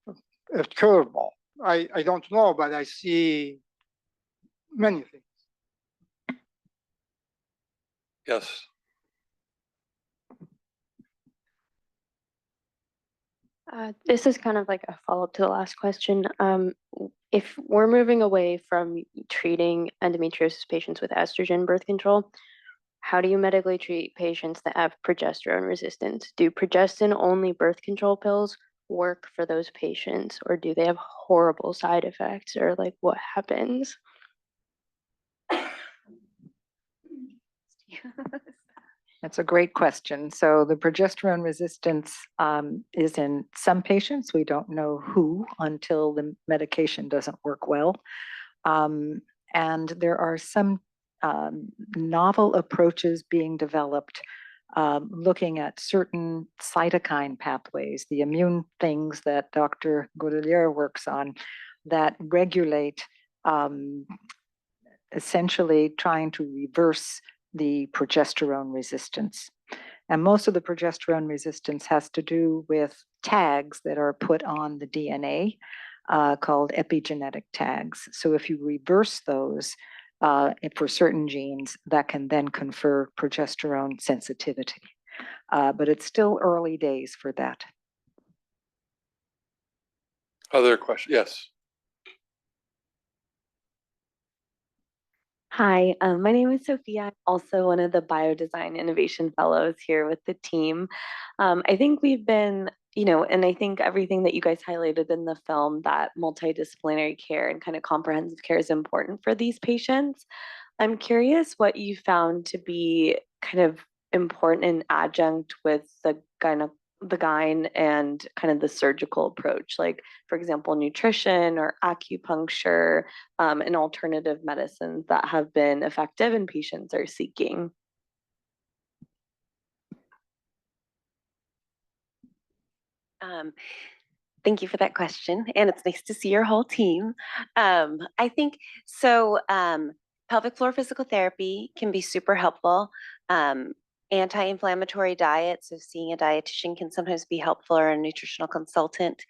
a curveball. I don't know, but I see many things. Yes. This is kind of like a follow-up to the last question. If we're moving away from treating endometriosis patients with estrogen birth control, how do you medically treat patients that have progesterone resistance? Do progestin-only birth control pills work for those patients, or do they have horrible side effects, or like what happens? That's a great question. So the progesterone resistance is in some patients. We don't know who until the medication doesn't work well. And there are some novel approaches being developed looking at certain cytokine pathways, the immune things that Dr. Gaudilliere works on that regulate essentially trying to reverse the progesterone resistance. And most of the progesterone resistance has to do with tags that are put on the DNA called epigenetic tags. So if you reverse those for certain genes, that can then confer progesterone sensitivity. But it's still early days for that. Other questions? Yes. Hi, my name is Sophia. I'm also one of the Biodesign Innovation Fellows here with the team. I think we've been, and I think everything that you guys highlighted in the film, that multidisciplinary care and kind of comprehensive care is important for these patients. I'm curious what you found to be kind of important and adjunct with the gyn and kind of the surgical approach, like for example, nutrition or acupuncture and alternative medicines that have been effective and patients are seeking. Thank you for that question, and it's nice to see your whole team. I think so. Pelvic floor physical therapy can be super helpful. Anti-inflammatory diet, so seeing a dietitian can sometimes be helpful, or a nutritional consultant.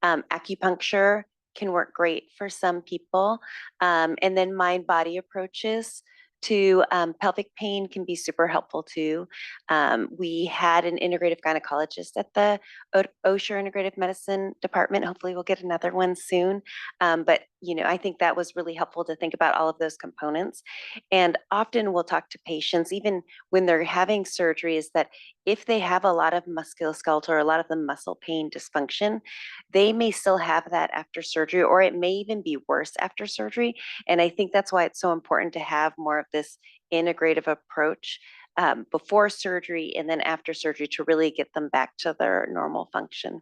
Acupuncture can work great for some people. And then mind-body approaches to pelvic pain can be super helpful too. We had an integrative gynecologist at the Osher Integrative Medicine Department. Hopefully we'll get another one soon. But I think that was really helpful to think about all of those components. And often we'll talk to patients, even when they're having surgery, is that if they have a lot of musculoskeletal or a lot of the muscle pain dysfunction, they may still have that after surgery, or it may even be worse after surgery. And I think that's why it's so important to have more of this integrative approach before surgery and then after surgery to really get them back to their normal function.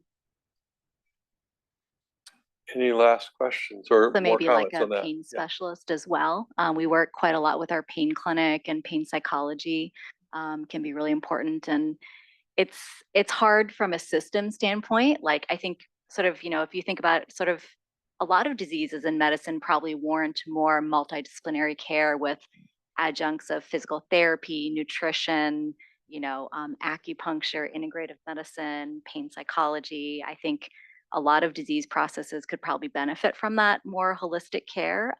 Any last questions or So more maybe like comments a on that? pain specialist as well. We work quite a lot with our pain clinic, and pain psychology can be really important. And it's hard from a system standpoint. Like I think sort of, if you think about sort of a lot of diseases in medicine probably warrant more multidisciplinary care with adjuncts of physical therapy, nutrition, acupuncture, integrative medicine, pain psychology. I think a lot of disease processes could probably benefit from that more holistic care.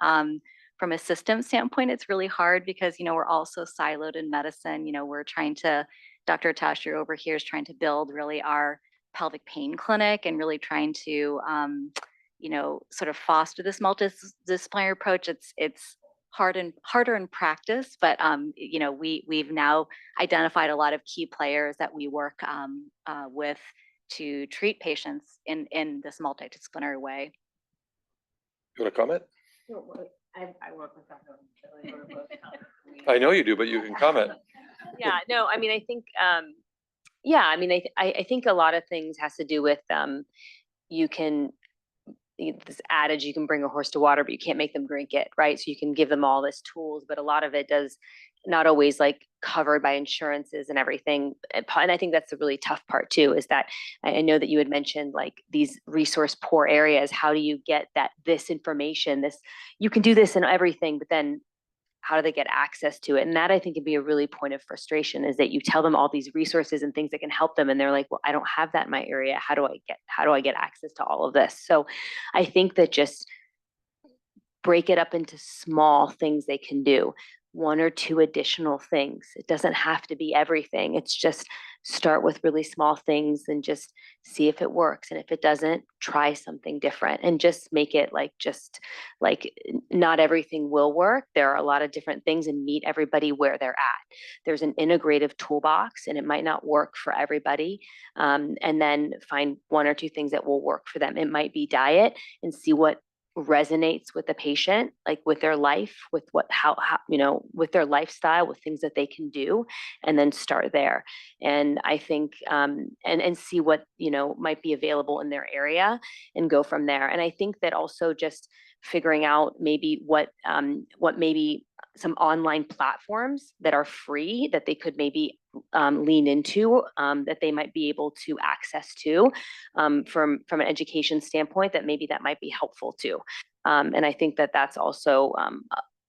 From a system standpoint, it's really hard because, we're all so siloed in medicine. We're trying to, Dr. Atashroo over here is trying to build really our pelvic pain clinic and really trying to, sort of foster this multidisciplinary approach. It's harder in practice, but we've now identified a lot of key players that we work with to treat patients in this multidisciplinary way. You want to comment? I work with Dr. I know you do, but you can comment. Yeah, no, I mean, I think, I think a lot of things has to do with this adage, you can bring a horse to water, but you can't make them drink it, right? So you can give them all this tools, but a lot of it does not always like covered by insurances and everything. And I think that's the really tough part too, is that I know that you had mentioned like these resource poor areas. How do you get this information? You can do this and everything, but then how do they get access to it? And that I think can be a really point of frustration, is that you tell them all these resources and things that can help them, and they're like, well, I don't have that in my area. How do I get access to all of this? So I think that just break it up into small things they can do, 1 or 2 additional things. It doesn't have to be everything. It's just start with really small things and just see if it works. And if it doesn't, try something different and just make it like not everything will work. There are a lot of different things, and meet everybody where they're at. There's an integrative toolbox, and it might not work for everybody. And then find 1 or 2 things that will work for them. It might be diet, and see what resonates with the patient, like with their life, with with their lifestyle, with things that they can do, and then start there. And I think and see what might be available in their area and go from there. And I think that also just figuring out maybe what maybe some online platforms that are free that they could maybe lean into, that they might be able to access to from an education standpoint, that might be helpful too. And I think that that's also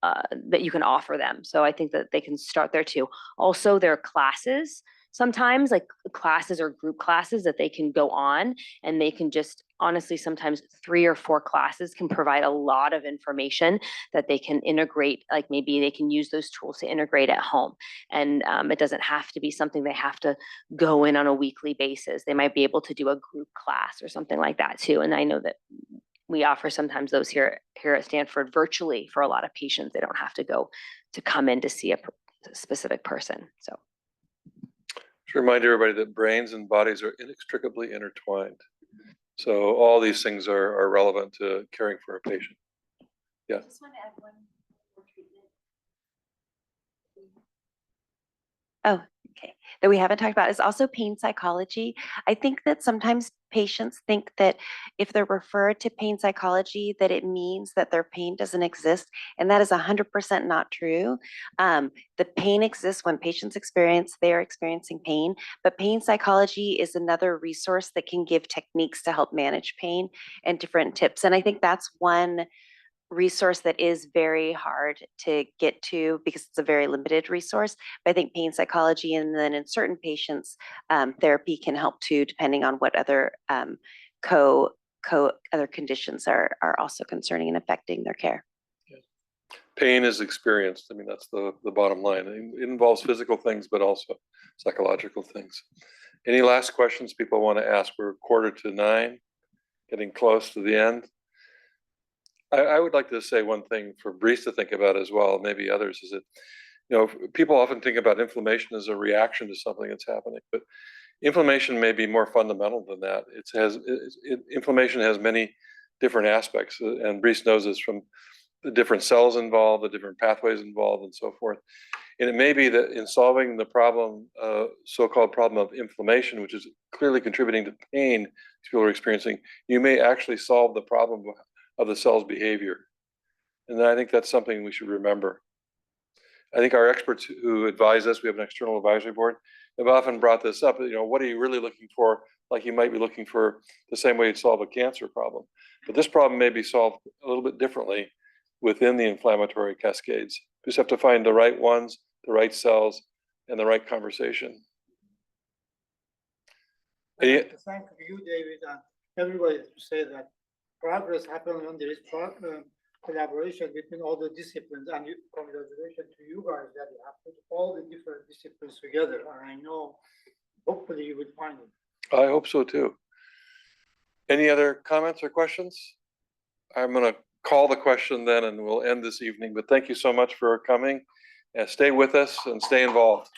that you can offer them. So I think that they can start there too. Also, there are classes, sometimes like classes or group classes that they can go on, and they can just honestly, sometimes 3 or 4 classes can provide a lot of information that they can integrate. Like maybe they can use those tools to integrate at home. And it doesn't have to be something they have to go in on a weekly basis. They might be able to do a group class or something like that too. And I know that we offer sometimes those here at Stanford virtually for a lot of patients. They don't have to come in to see a specific person. So. To remind everybody that brains and bodies are inextricably intertwined. So all these things are relevant to caring for a patient. Yeah. I just want to add one more treatment. Oh, okay. That we haven't talked about is also pain psychology. I think that sometimes patients think that if they're referred to pain psychology, that it means that their pain doesn't exist. And that is 100% not true. The pain exists when patients they're experiencing pain, but pain psychology is another resource that can give techniques to help manage pain and different tips. And I think that's one resource that is very hard to get to because it's a very limited resource. But I think pain psychology, and then in certain patients, therapy can help too, depending on what other other conditions are also concerning and affecting their care. Pain is experienced. I mean, that's the bottom line. It involves physical things, but also psychological things. Any last questions people want to ask? We're 8:45, getting close to the end. I would like to say one thing for Brice to think about as well, maybe others, is that, people often think about inflammation as a reaction to something that's happening, but inflammation may be more fundamental than that. Inflammation has many different aspects, and Brice knows this from the different cells involved, the different pathways involved, and so forth. And it may be that in solving the problem, so-called problem of inflammation, which is clearly contributing to pain people are experiencing, you may actually solve the problem of the cell's behavior. And I think that's something we should remember. I think our experts who advise us, we have an external advisory board, have often brought this up. What are you really looking for like you might be looking for the same way you'd solve a cancer problem. But this problem may be solved a little bit differently within the inflammatory cascades. You just have to find the right ones, the right cells, and the right conversation. I'd like to thank you, David, and everybody to say that progress happens when there is collaboration between all the disciplines, and congratulations to you guys that you have put all the different disciplines together. And I know, hopefully, you will find it. I hope so too. Any other comments or questions? I'm going to call the question then, and we'll end this evening. But thank you so much for coming, and stay with us and stay involved.